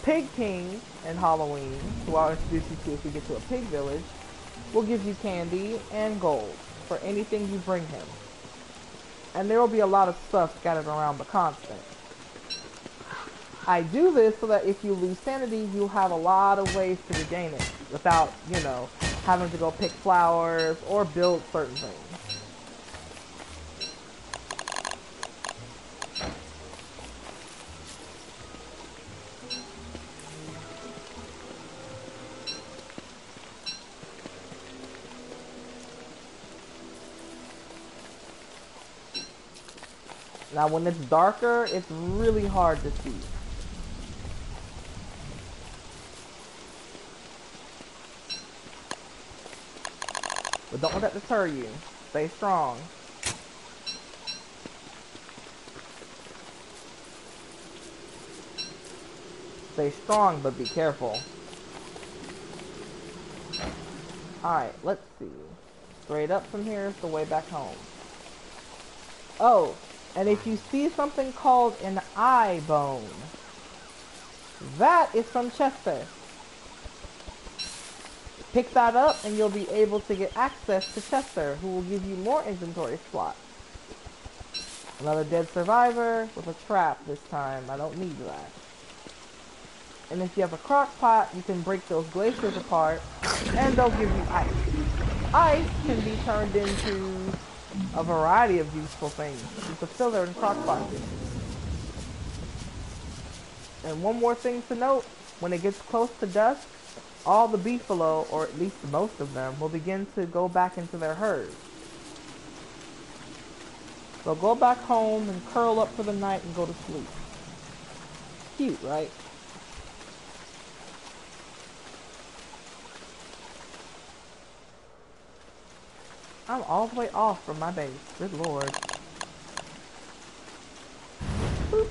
Pig King and Halloween, who I'll introduce you to if we get to a pig village, will give you candy and gold for anything you bring him. And there will be a lot of stuff scattered around the constant. I do this so that if you lose sanity, you'll have a lot of ways to regain it without, you know, having to go pick flowers or build certain things. Now when it's darker, it's really hard to see. But don't let that deter you. Stay strong. Stay strong, but be careful. Alright, let's see. Straight up from here is the way back home. Oh, and if you see something called an eye bone, that is from Chester. Pick that up and you'll be able to get access to Chester, who will give you more inventory slots. Another dead survivor with a trap this time. I don't need that. And if you have a crock pot, you can break those glaciers apart and they'll give you ice. ice can be turned into a variety of useful things. It's a filler in crockpots. And one more thing to note, when it gets close to dusk, all the beefalo, or at least most of them, will begin to go back into their herds. They'll go back home and curl up for the night and go to sleep. Cute, right? I'm all the way off from my base. Good lord. Boop.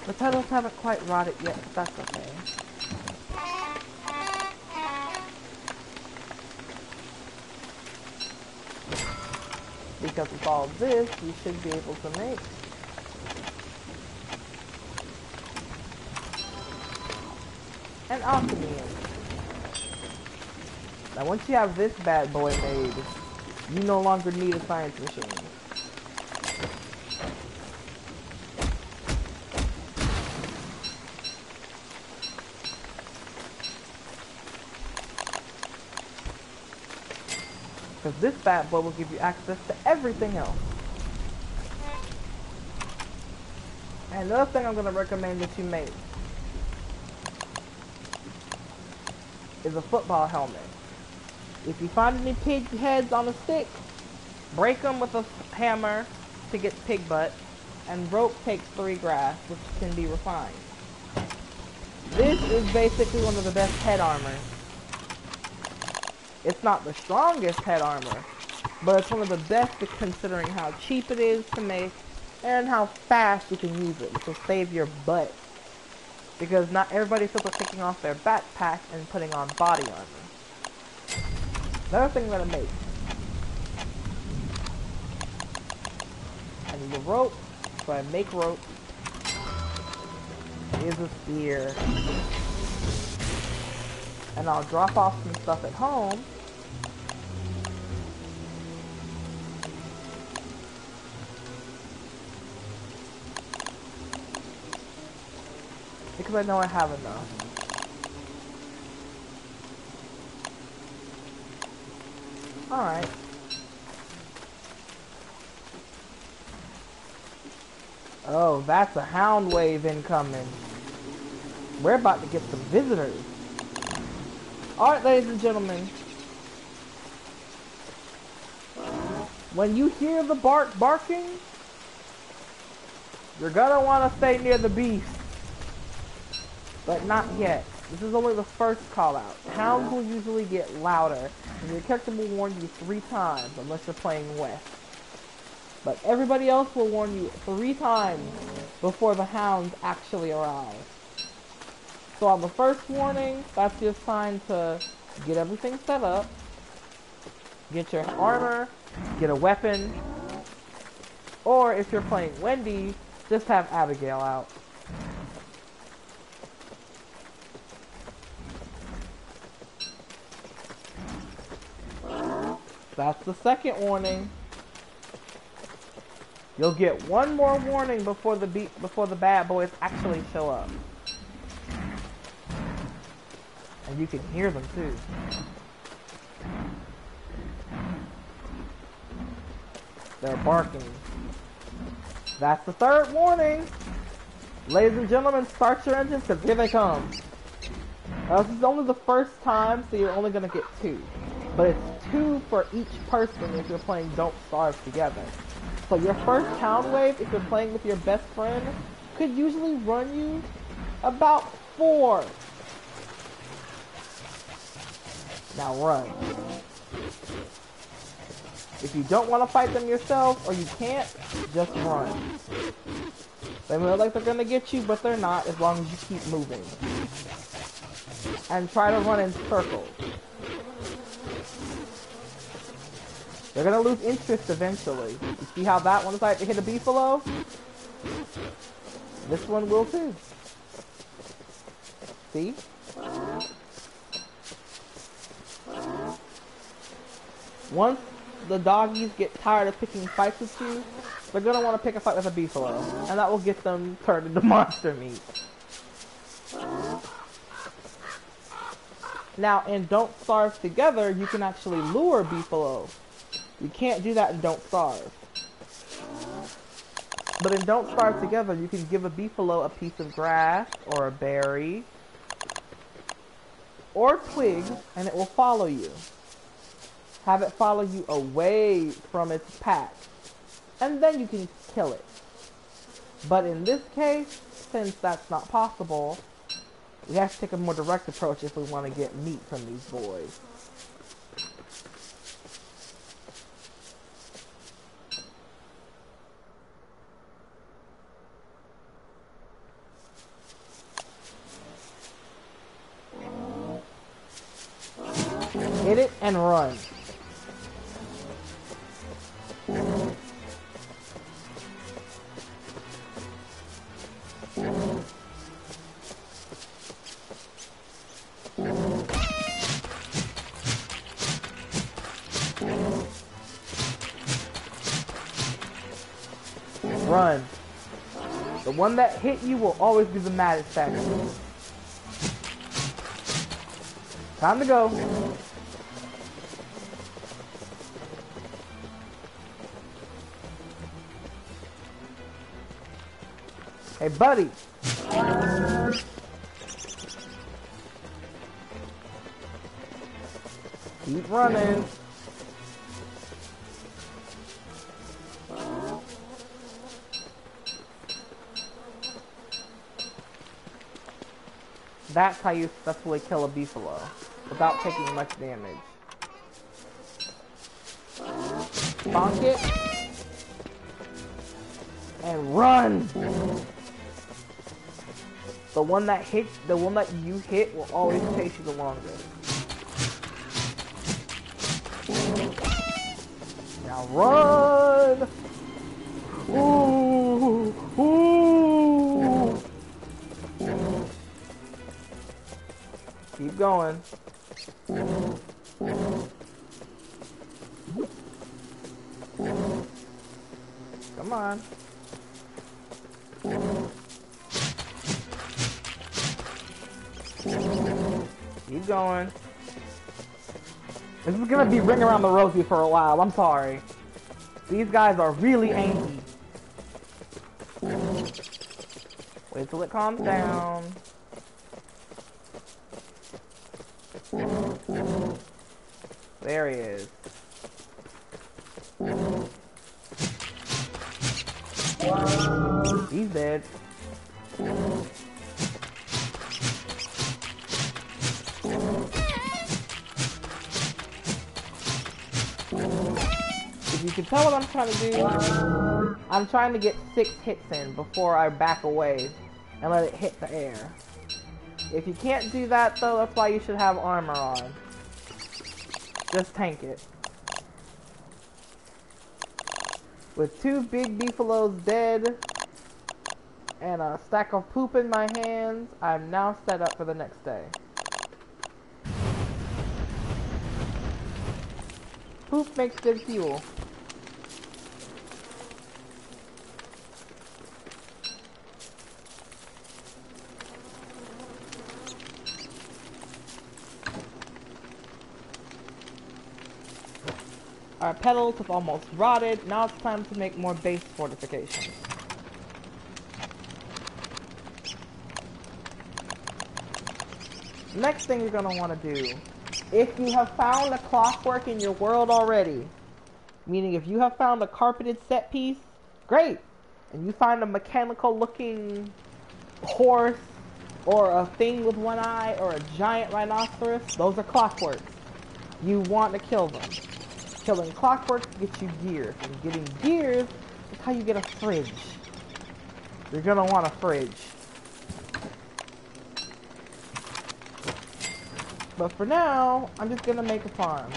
The petals haven't quite rotted yet, but that's okay. Because with all this, we should be able to make an alchemy engine. Now once you have this bad boy made, you no longer need a science machine. Because this bad boy will give you access to everything else. And another thing I'm going to recommend that you make is a football helmet. If you find any pig heads on a stick, break them with a hammer to get pig butt, and rope takes 3 grass, which can be refined. This is basically one of the best head armor. It's not the strongest head armor, but it's one of the best considering how cheap it is to make and how fast you can use it, which will save your butt. Because not everybody feels like taking off their backpack and putting on body armor. Another thing that I make. I need a rope, so I make rope. Is a spear. And I'll drop off some stuff at home. Because I know I have enough. Alright. Oh, that's a hound wave incoming. We're about to get some visitors. Alright, ladies and gentlemen. When you hear the barking, you're gonna want to stay near the beast. But not yet. This is only the first call out. Hounds will usually get louder, and your character will warn you 3 times, unless you're playing west. But everybody else will warn you 3 times before the hounds actually arrive. So on the first warning, that's your sign to get everything set up, get your armor, get a weapon, or if you're playing Wendy, just have Abigail out. That's the second warning. You'll get one more warning before the bad boys actually show up. And you can hear them too. They're barking. That's the third warning. Ladies and gentlemen, start your engines because here they come. This is only the first time, so you're only going to get 2. But it's 2 for each person if you're playing Don't Starve together. So your first hound wave, if you're playing with your best friend, could usually run you about 4. Now run. If you don't want to fight them yourself, or you can't, just run. They look like they're going to get you, but they're not, as long as you keep moving. And try to run in circles. They're going to lose interest eventually. You see how that one decided to hit a beefalo? This one will too. See? Once the doggies get tired of picking fights with you, they're gonna want to pick a fight with a beefalo, and that will get them turned into monster meat. Now, in Don't Starve Together, you can actually lure beefalo. You can't do that in Don't Starve. But in Don't Starve Together, you can give a beefalo a piece of grass, or a berry, or twig, and it will follow you. Have it follow you away from its pack, and then you can kill it. But in this case, since that's not possible, we have to take a more direct approach if we want to get meat from these boys. Hit it and run. Run. The one that hit you will always be the maddest faction. Time to go. Hey, buddy. Keep running. That's how you successfully kill a beefalo without taking much damage. Bonk it and run. The one that you hit will always chase you the longest. Now run! Ooh! Ooh! Keep going. Come on. Keep going. This is gonna be ring around the rosy for a while, I'm sorry. These guys are really angry. Wait till it calms down. There he is. He's dead. If you can tell what I'm trying to do, I'm trying to get 6 hits in before I back away and let it hit the air. If you can't do that though, that's why you should have armor on. Just tank it. With 2 big beefalos dead and a stack of poop in my hands, I'm now set up for the next day. Poop makes good fuel. Our petals have almost rotted. Now it's time to make more base fortifications. Next thing you're going to want to do, if you have found a clockwork in your world already, meaning if you have found a carpeted set piece, great. And you find a mechanical looking horse or a thing with one eye or a giant rhinoceros, those are clockworks. You want to kill them. Killing clockworks gets you gears, and getting gears is how you get a fridge. You're gonna want a fridge. But for now, I'm just gonna make a farm.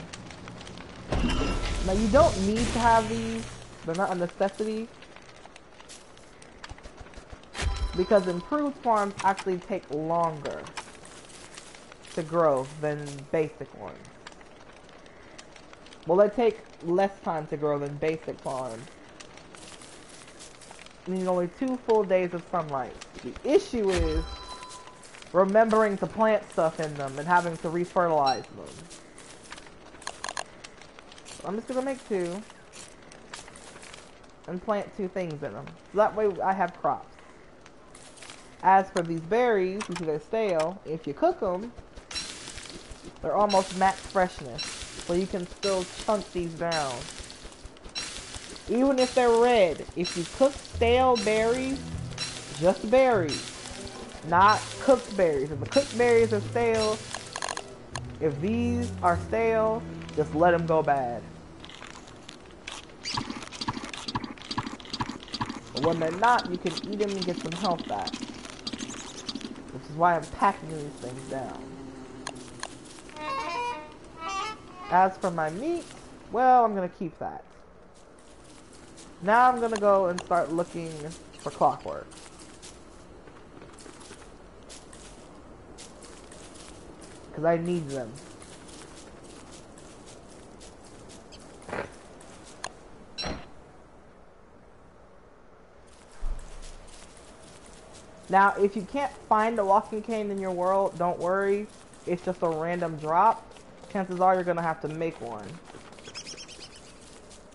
Now you don't need to have these, they're not a necessity. Because improved farms actually take longer. to grow than basic ones. Well, they take less time to grow than basic farms. You need only 2 full days of sunlight. The issue is remembering to plant stuff in them and having to refertilize them. So I'm just gonna make 2 and plant 2 things in them. So that way I have crops. As for these berries, you see they're stale. If you cook them, they're almost max freshness. So you can still chunk these down. Even if they're red, if you cook stale berries, just berries, not cooked berries. If the cooked berries are stale, if these are stale, just let them go bad. But when they're not, you can eat them and get some health back. Which is why I'm packing these things down. As for my meat, well, I'm gonna keep that. Now I'm gonna go and start looking for clockwork. Because I need them. Now, if you can't find a walking cane in your world, don't worry. It's just a random drop. Chances are you're going to have to make one.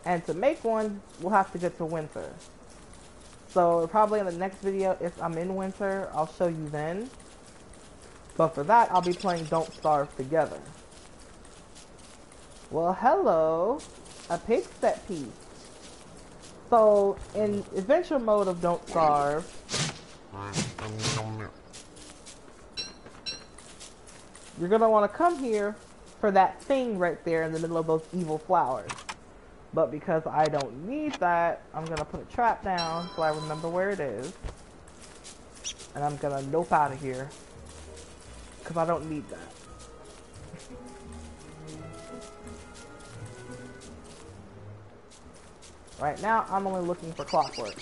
And to make one, we'll have to get to winter. So, probably in the next video, if I'm in winter, I'll show you then. But for that, I'll be playing Don't Starve together. Well, hello. A pig set piece. So, in adventure mode of Don't Starve, you're going to want to come here for that thing right there in the middle of those evil flowers. But because I don't need that, I'm going to put a trap down so I remember where it is. And I'm going to nope out of here. Because I don't need that. Right now, I'm only looking for clockwork.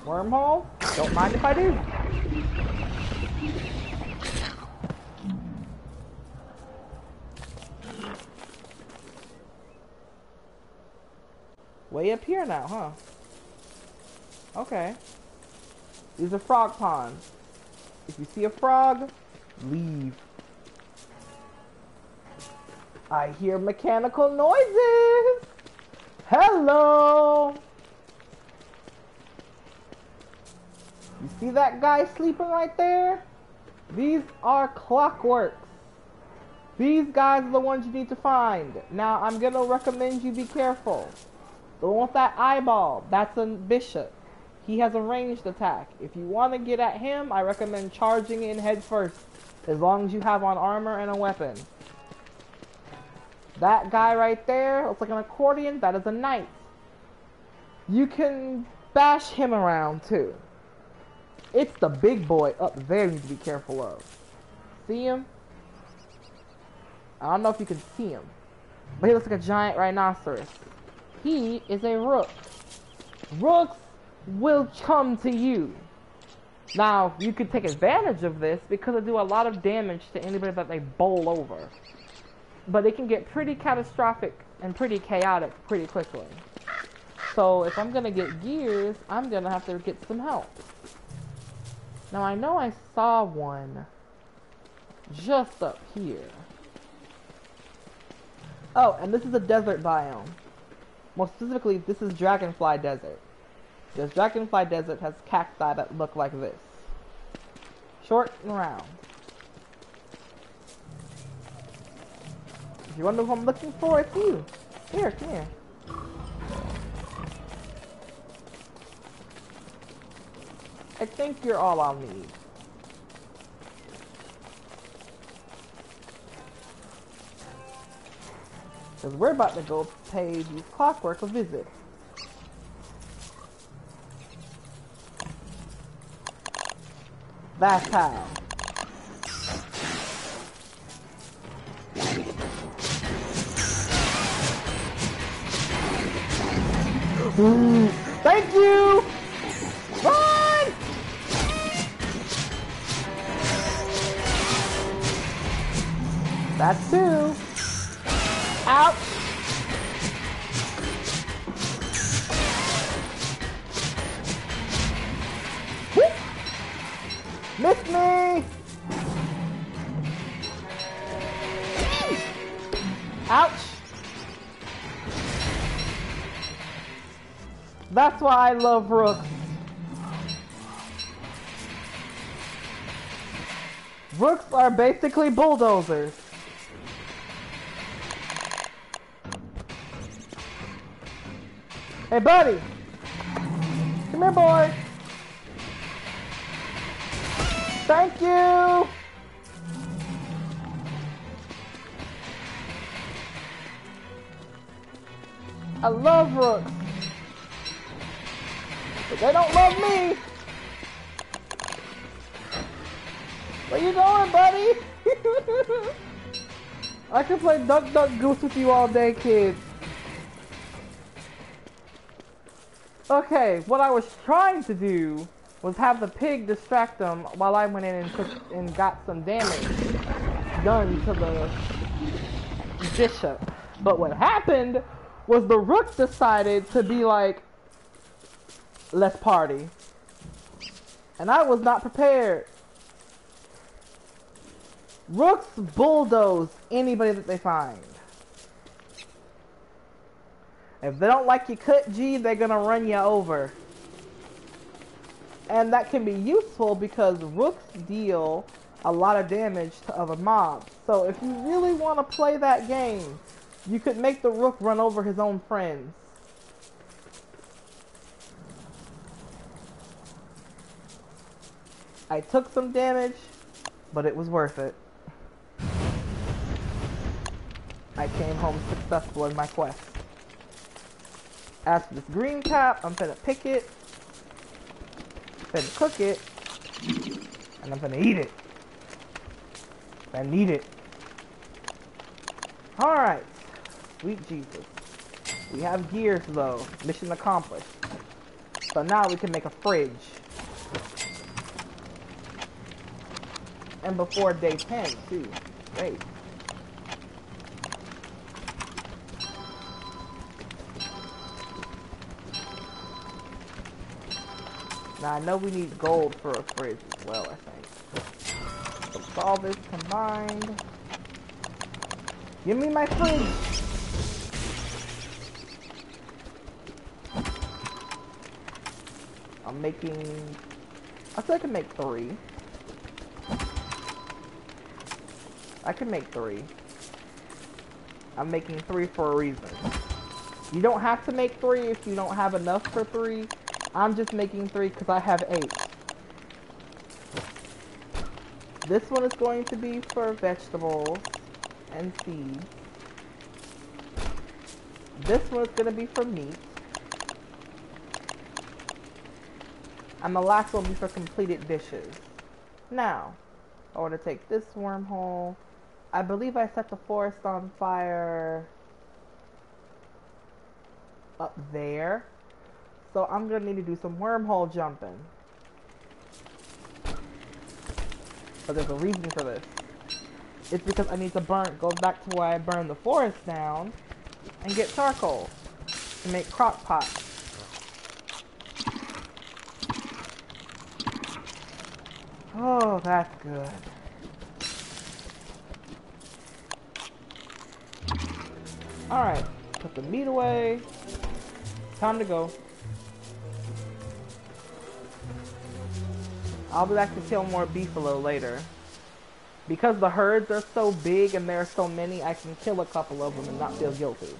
Wormhole? Don't mind if I do. Way up here now, huh? Okay. These are frog ponds. If you see a frog, leave. I hear mechanical noises. Hello. You see that guy sleeping right there? These are clockworks. These guys are the ones you need to find. Now, I'm going to recommend you be careful. The one with that eyeball, that's a bishop. He has a ranged attack. If you want to get at him, I recommend charging in head first. As long as you have on armor and a weapon. That guy right there looks like an accordion. That is a knight. You can bash him around too. It's the big boy up there you need to be careful of. See him? I don't know if you can see him. But he looks like a giant rhinoceros. He is a rook. Rooks will come to you. Now, you could take advantage of this because they do a lot of damage to anybody that they bowl over. But it can get pretty catastrophic and pretty chaotic pretty quickly. So, if I'm going to get gears, I'm going to have to get some help. Now, I know I saw one just up here. Oh, and this is a desert biome. More specifically, this is Dragonfly Desert. Because Dragonfly Desert has cacti that look like this. Short and round. If you wonder who I'm looking for, it's you. Here, come here. I think you're all I'll need. Because we're about to go pay these clockwork a visit. That's how. Ooh, thank you! Run! That's two. Ouch. Whoop. Missed me. Ouch. That's why I love rooks. Rooks are basically bulldozers. Hey, buddy. Come here, boy. Thank you. I love rooks. But they don't love me. Where you going, buddy? I can play Duck Duck Goose with you all day, kids. Okay, what I was trying to do was have the pig distract them while I went in and got some damage done to the bishop. But what happened was the rook decided to be like, let's party. And I was not prepared. Rooks bulldoze anybody that they find. If they don't like your cut G, they're gonna run you over. And that can be useful because rooks deal a lot of damage to other mobs. So if you really want to play that game, you could make the rook run over his own friends. I took some damage, but it was worth it. I came home successful in my quest. As for this green cap, I'm gonna pick it, finna cook it, and I'm gonna eat it. I need it. Alright. Sweet Jesus. We have gears though. Mission accomplished. So now we can make a fridge. And before day 10 too. Great. Now I know we need gold for a fridge as well, I think. Let's all this combined. Give me my fridge! I'm making... I think I can make 3. I can make 3. I'm making 3 for a reason. You don't have to make 3 if you don't have enough for 3. I'm just making 3 because I have 8. This one is going to be for vegetables and seeds. This one is going to be for meat. And the last one will be for completed dishes. Now, I want to take this wormhole. I believe I set the forest on fire up there. So I'm going to need to do some wormhole jumping. But there's a reason for this. It's because I need to go back to where I burned the forest down and get charcoal to make crock pots. Oh, that's good. Alright, put the meat away. Time to go. I'll be back to kill more beef a little later. Because the herds are so big and there are so many, I can kill a couple of them and not feel guilty.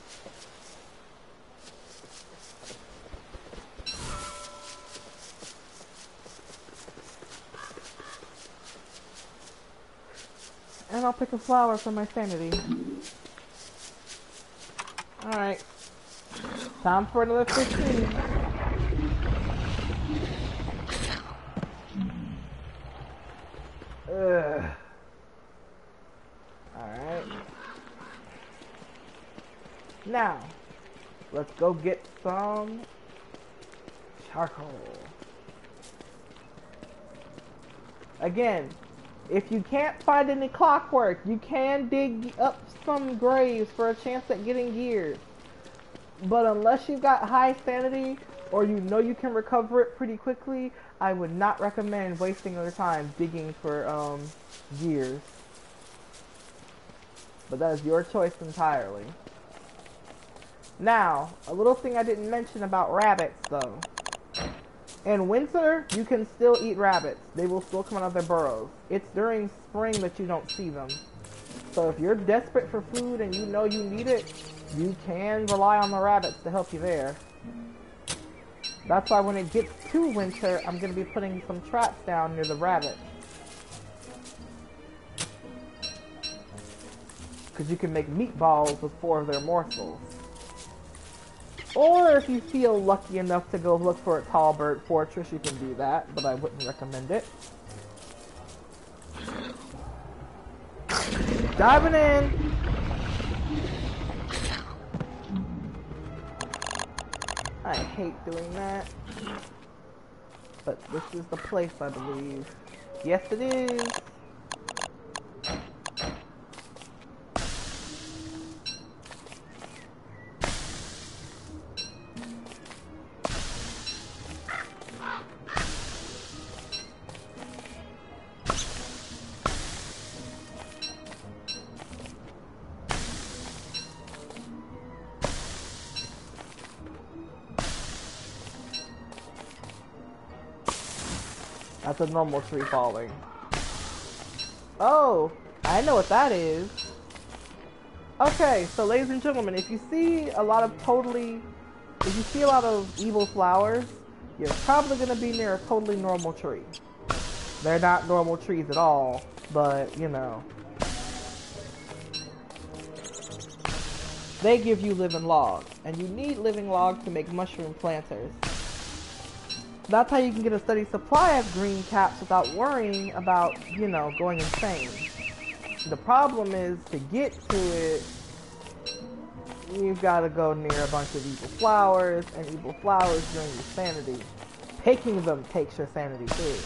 And I'll pick a flower for my sanity. Alright. Time for another 15. Ugh. Alright. Now, let's go get some charcoal. Again, If you can't find any clockwork, you can dig up some graves for a chance at getting gears. But unless you've got high sanity, or you know you can recover it pretty quickly, I would not recommend wasting your time digging for gears. But that is your choice entirely. Now, a little thing I didn't mention about rabbits though. In winter, you can still eat rabbits. They will still come out of their burrows. It's during spring that you don't see them. So if you're desperate for food and you know you need it, you can rely on the rabbits to help you there. That's why when it gets to winter, I'm going to be putting some traps down near the rabbits. Because you can make meatballs with 4 of their morsels. Or if you feel lucky enough to go look for a tall bird fortress, you can do that, but I wouldn't recommend it. Diving in! I hate doing that. But this is the place, I believe. Yes, it is! That's a normal tree falling. Oh, I know what that is. Okay, so ladies and gentlemen, if you see a lot of evil flowers, you're probably going to be near a totally normal tree. They're not normal trees at all, but, you know. They give you living logs, and you need living logs to make mushroom planters. That's how you can get a steady supply of green caps without worrying about, you know, going insane. The problem is, to get to it, you've got to go near a bunch of evil flowers, and evil flowers drain your sanity. Picking them takes your sanity too.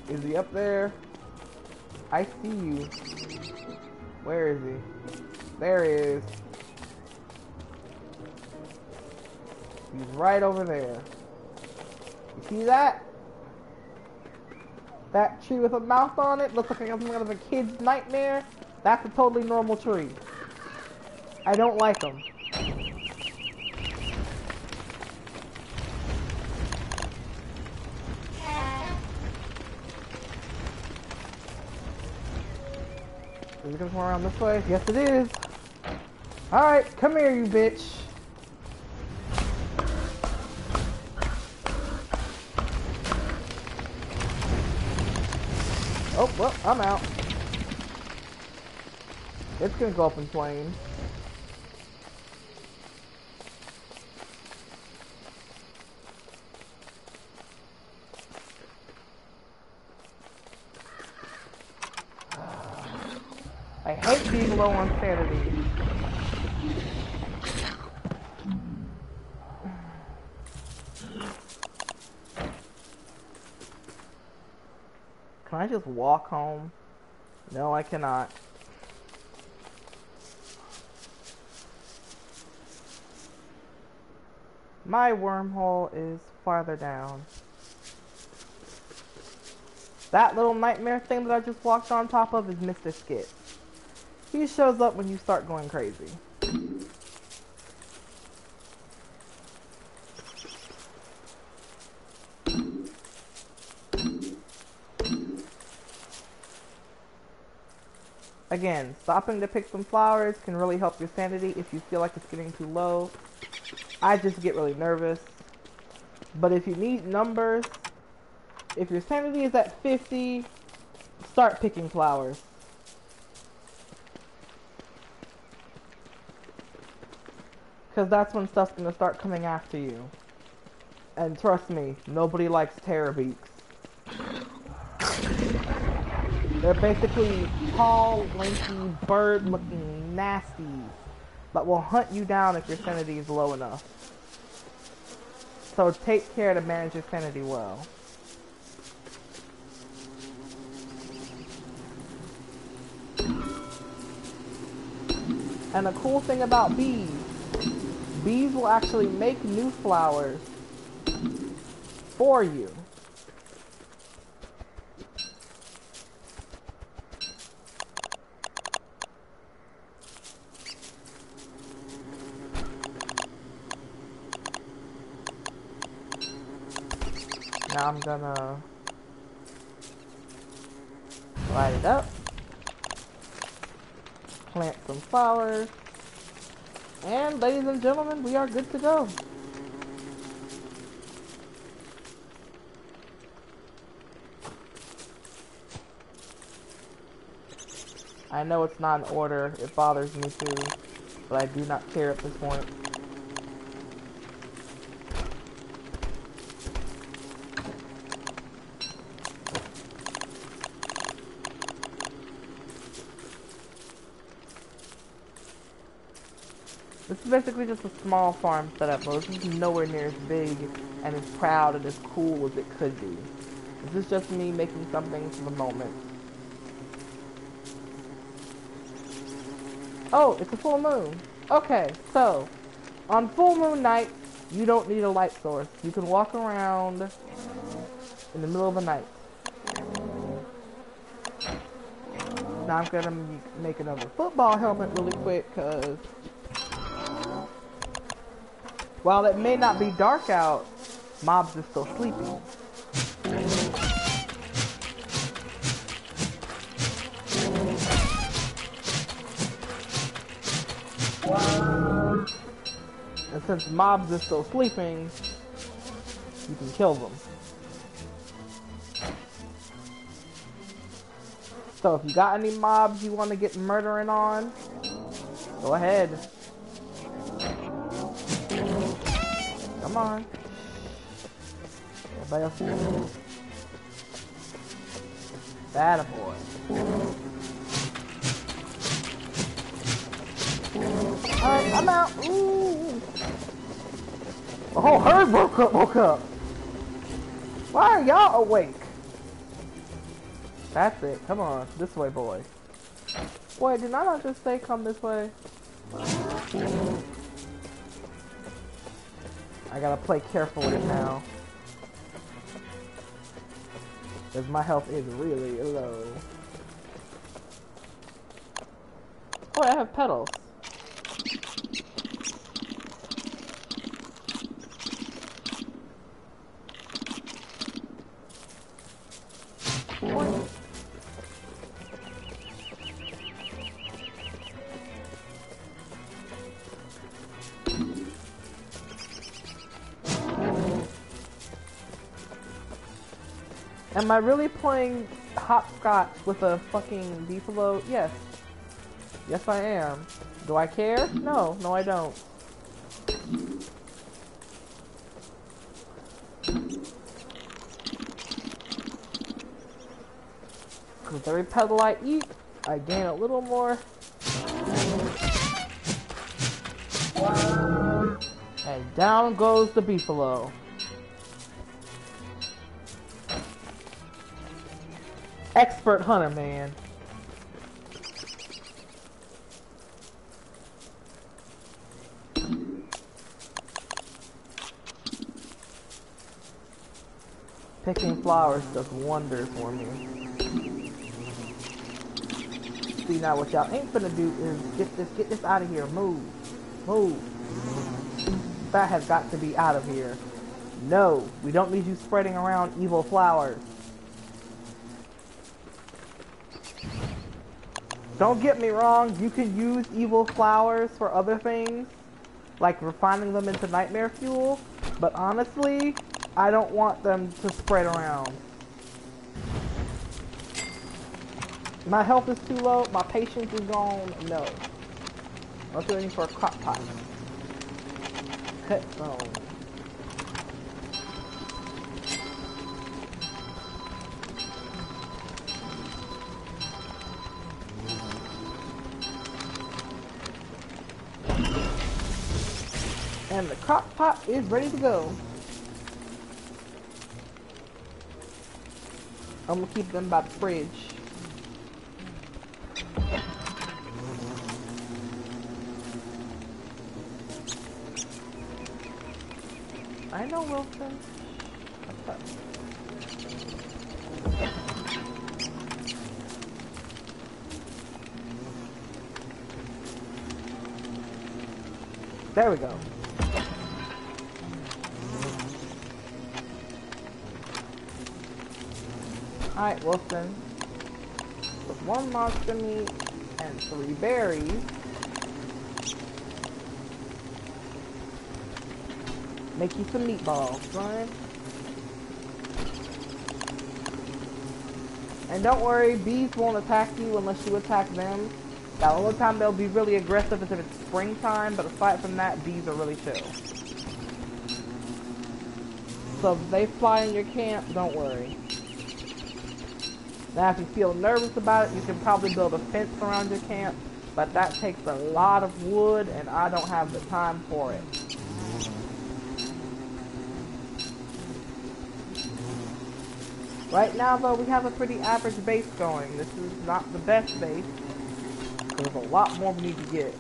Is he up there? I see you. Where is he? There he is. He's right over there. You see that? That tree with a mouth on it looks like something out of a kid's nightmare. That's a totally normal tree. I don't like them. Is it gonna come around this way? Yes, it is. Alright, come here, you bitch. Oh, well, I'm out. It's gonna go up in flames. I hate being low on sanity. Can I just walk home? No, I cannot. My wormhole is farther down. That little nightmare thing that I just walked on top of is Mr. Skit. He shows up when you start going crazy. Again, stopping to pick some flowers can really help your sanity if you feel like it's getting too low. I just get really nervous. But if you need numbers, if your sanity is at 50, start picking flowers. Because that's when stuff's going to start coming after you. And trust me, nobody likes terror beaks. They're basically tall, lanky, bird-looking nasties that will hunt you down if your sanity is low enough. So take care to manage your sanity well. And the cool thing about bees will actually make new flowers for you. Now I'm gonna light it up, plant some flowers, and ladies and gentlemen, we are good to go. I know it's not in order, it bothers me too, but I do not care at this point. This is basically just a small farm setup, but this is nowhere near as big and as proud and as cool as it could be. This is just me making something for the moment. Oh, it's a full moon. Okay, so, on full moon night, you don't need a light source. You can walk around in the middle of the night. Now I'm gonna make another football helmet really quick, because while it may not be dark out, mobs are still sleeping. And since mobs are still sleeping, you can kill them. So if you got any mobs you want to get murdering on, go ahead. Come on. Everybody else here. Attaboy. Alright, I'm out. Ooh. The whole herd woke up. Why are y'all awake? That's it. Come on. This way, boy. Boy, did I not just say come this way? I gotta play careful with it now. Because my health is really low. Boy, I have petals. Am I really playing hopscotch with a fucking beefalo? Yes. Yes, I am. Do I care? No. No, I don't. With every petal I eat, I gain a little more. And down goes the beefalo. Expert hunter, man. Picking flowers does wonders for me. See, now what y'all ain't finna do is get this out of here. Move. Move. That has got to be out of here. No, we don't need you spreading around evil flowers. Don't get me wrong, you can use evil flowers for other things, like refining them into nightmare fuel, but honestly, I don't want them to spread around. My health is too low, my patience is gone, no. I'm looking for a crock pot. Cut bone. And the crock pot is ready to go. I'm gonna keep them by the fridge. I know, Wilson. There we go. Alright, Wilson. With 1 monster meat and 3 berries. Make you some meatballs, son. And don't worry, bees won't attack you unless you attack them. The only time they'll be really aggressive is if it's springtime, but aside from that, bees are really chill. So if they fly in your camp, don't worry. Now if you feel nervous about it, you can probably build a fence around your camp, but that takes a lot of wood and I don't have the time for it. Right now though, we have a pretty average base going. This is not the best base, because there's a lot more we need to get.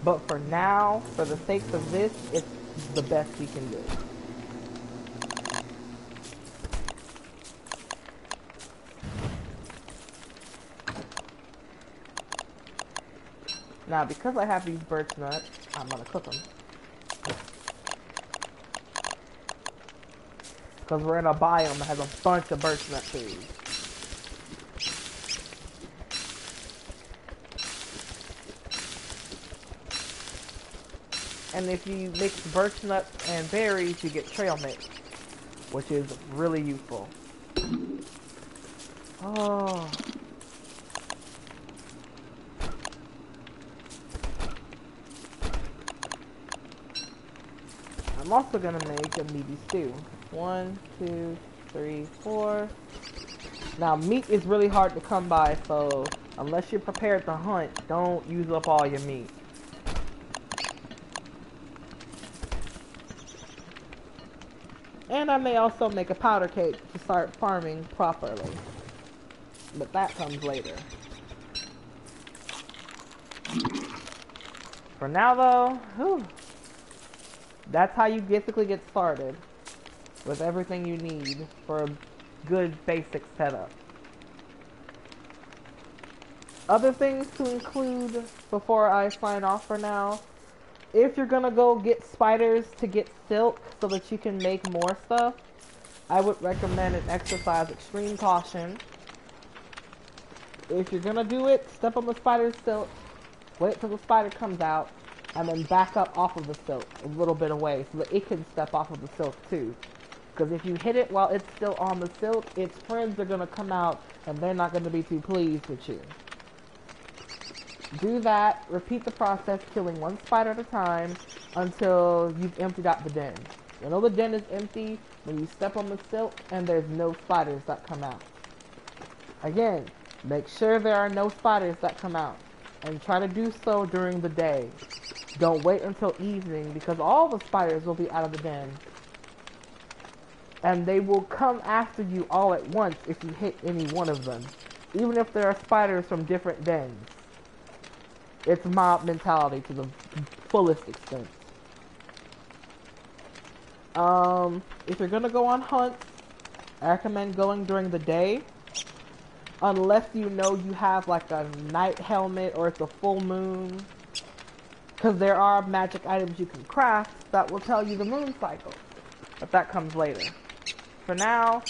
But for now, for the sake of this, it's the best we can do. Now, because I have these birch nuts, I'm gonna cook them. Because we're in a biome that has a bunch of birch nut trees. And if you mix birch nuts and berries, you get trail mix, which is really useful. Oh. I'm also gonna make a meaty stew. 1, 2, 3, 4. Now, meat is really hard to come by, so unless you're prepared to hunt, don't use up all your meat. And I may also make a powder cake to start farming properly. But that comes later. For now though, whew, that's how you basically get started with everything you need for a good basic setup. Other things to include before I sign off for now. If you're gonna go get spiders to get silk so that you can make more stuff, I would recommend and exercise extreme caution. If you're gonna do it, step on the spider's silk, wait till the spider comes out, and then back up off of the silk a little bit away so that it can step off of the silk too. Because if you hit it while it's still on the silk, its friends are gonna come out and they're not gonna be too pleased with you. Do that, repeat the process, killing 1 spider at a time until you've emptied out the den. When all the den is empty, when you step on the silk and there's no spiders that come out. Again, make sure there are no spiders that come out. And try to do so during the day. Don't wait until evening because all the spiders will be out of the den. And they will come after you all at once if you hit any one of them. Even if there are spiders from different dens. It's mob mentality to the fullest extent. If you're gonna go on hunts, I recommend going during the day. Unless you know you have like a night helmet or it's a full moon. Because there are magic items you can craft that will tell you the moon cycle. But that comes later. For now,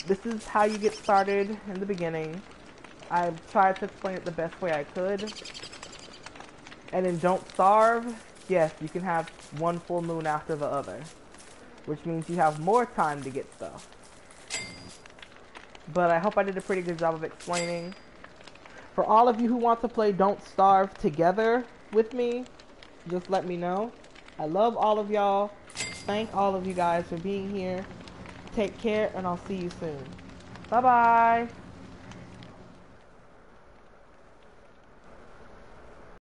this is how you get started in the beginning. I've tried to explain it the best way I could. And then don't starve. Yes, you can have 1 full moon after the other. Which means you have more time to get stuff. But I hope I did a pretty good job of explaining. For all of you who want to play Don't Starve together with me, just let me know. I love all of y'all. Thank all of you guys for being here. Take care, and I'll see you soon. Bye-bye.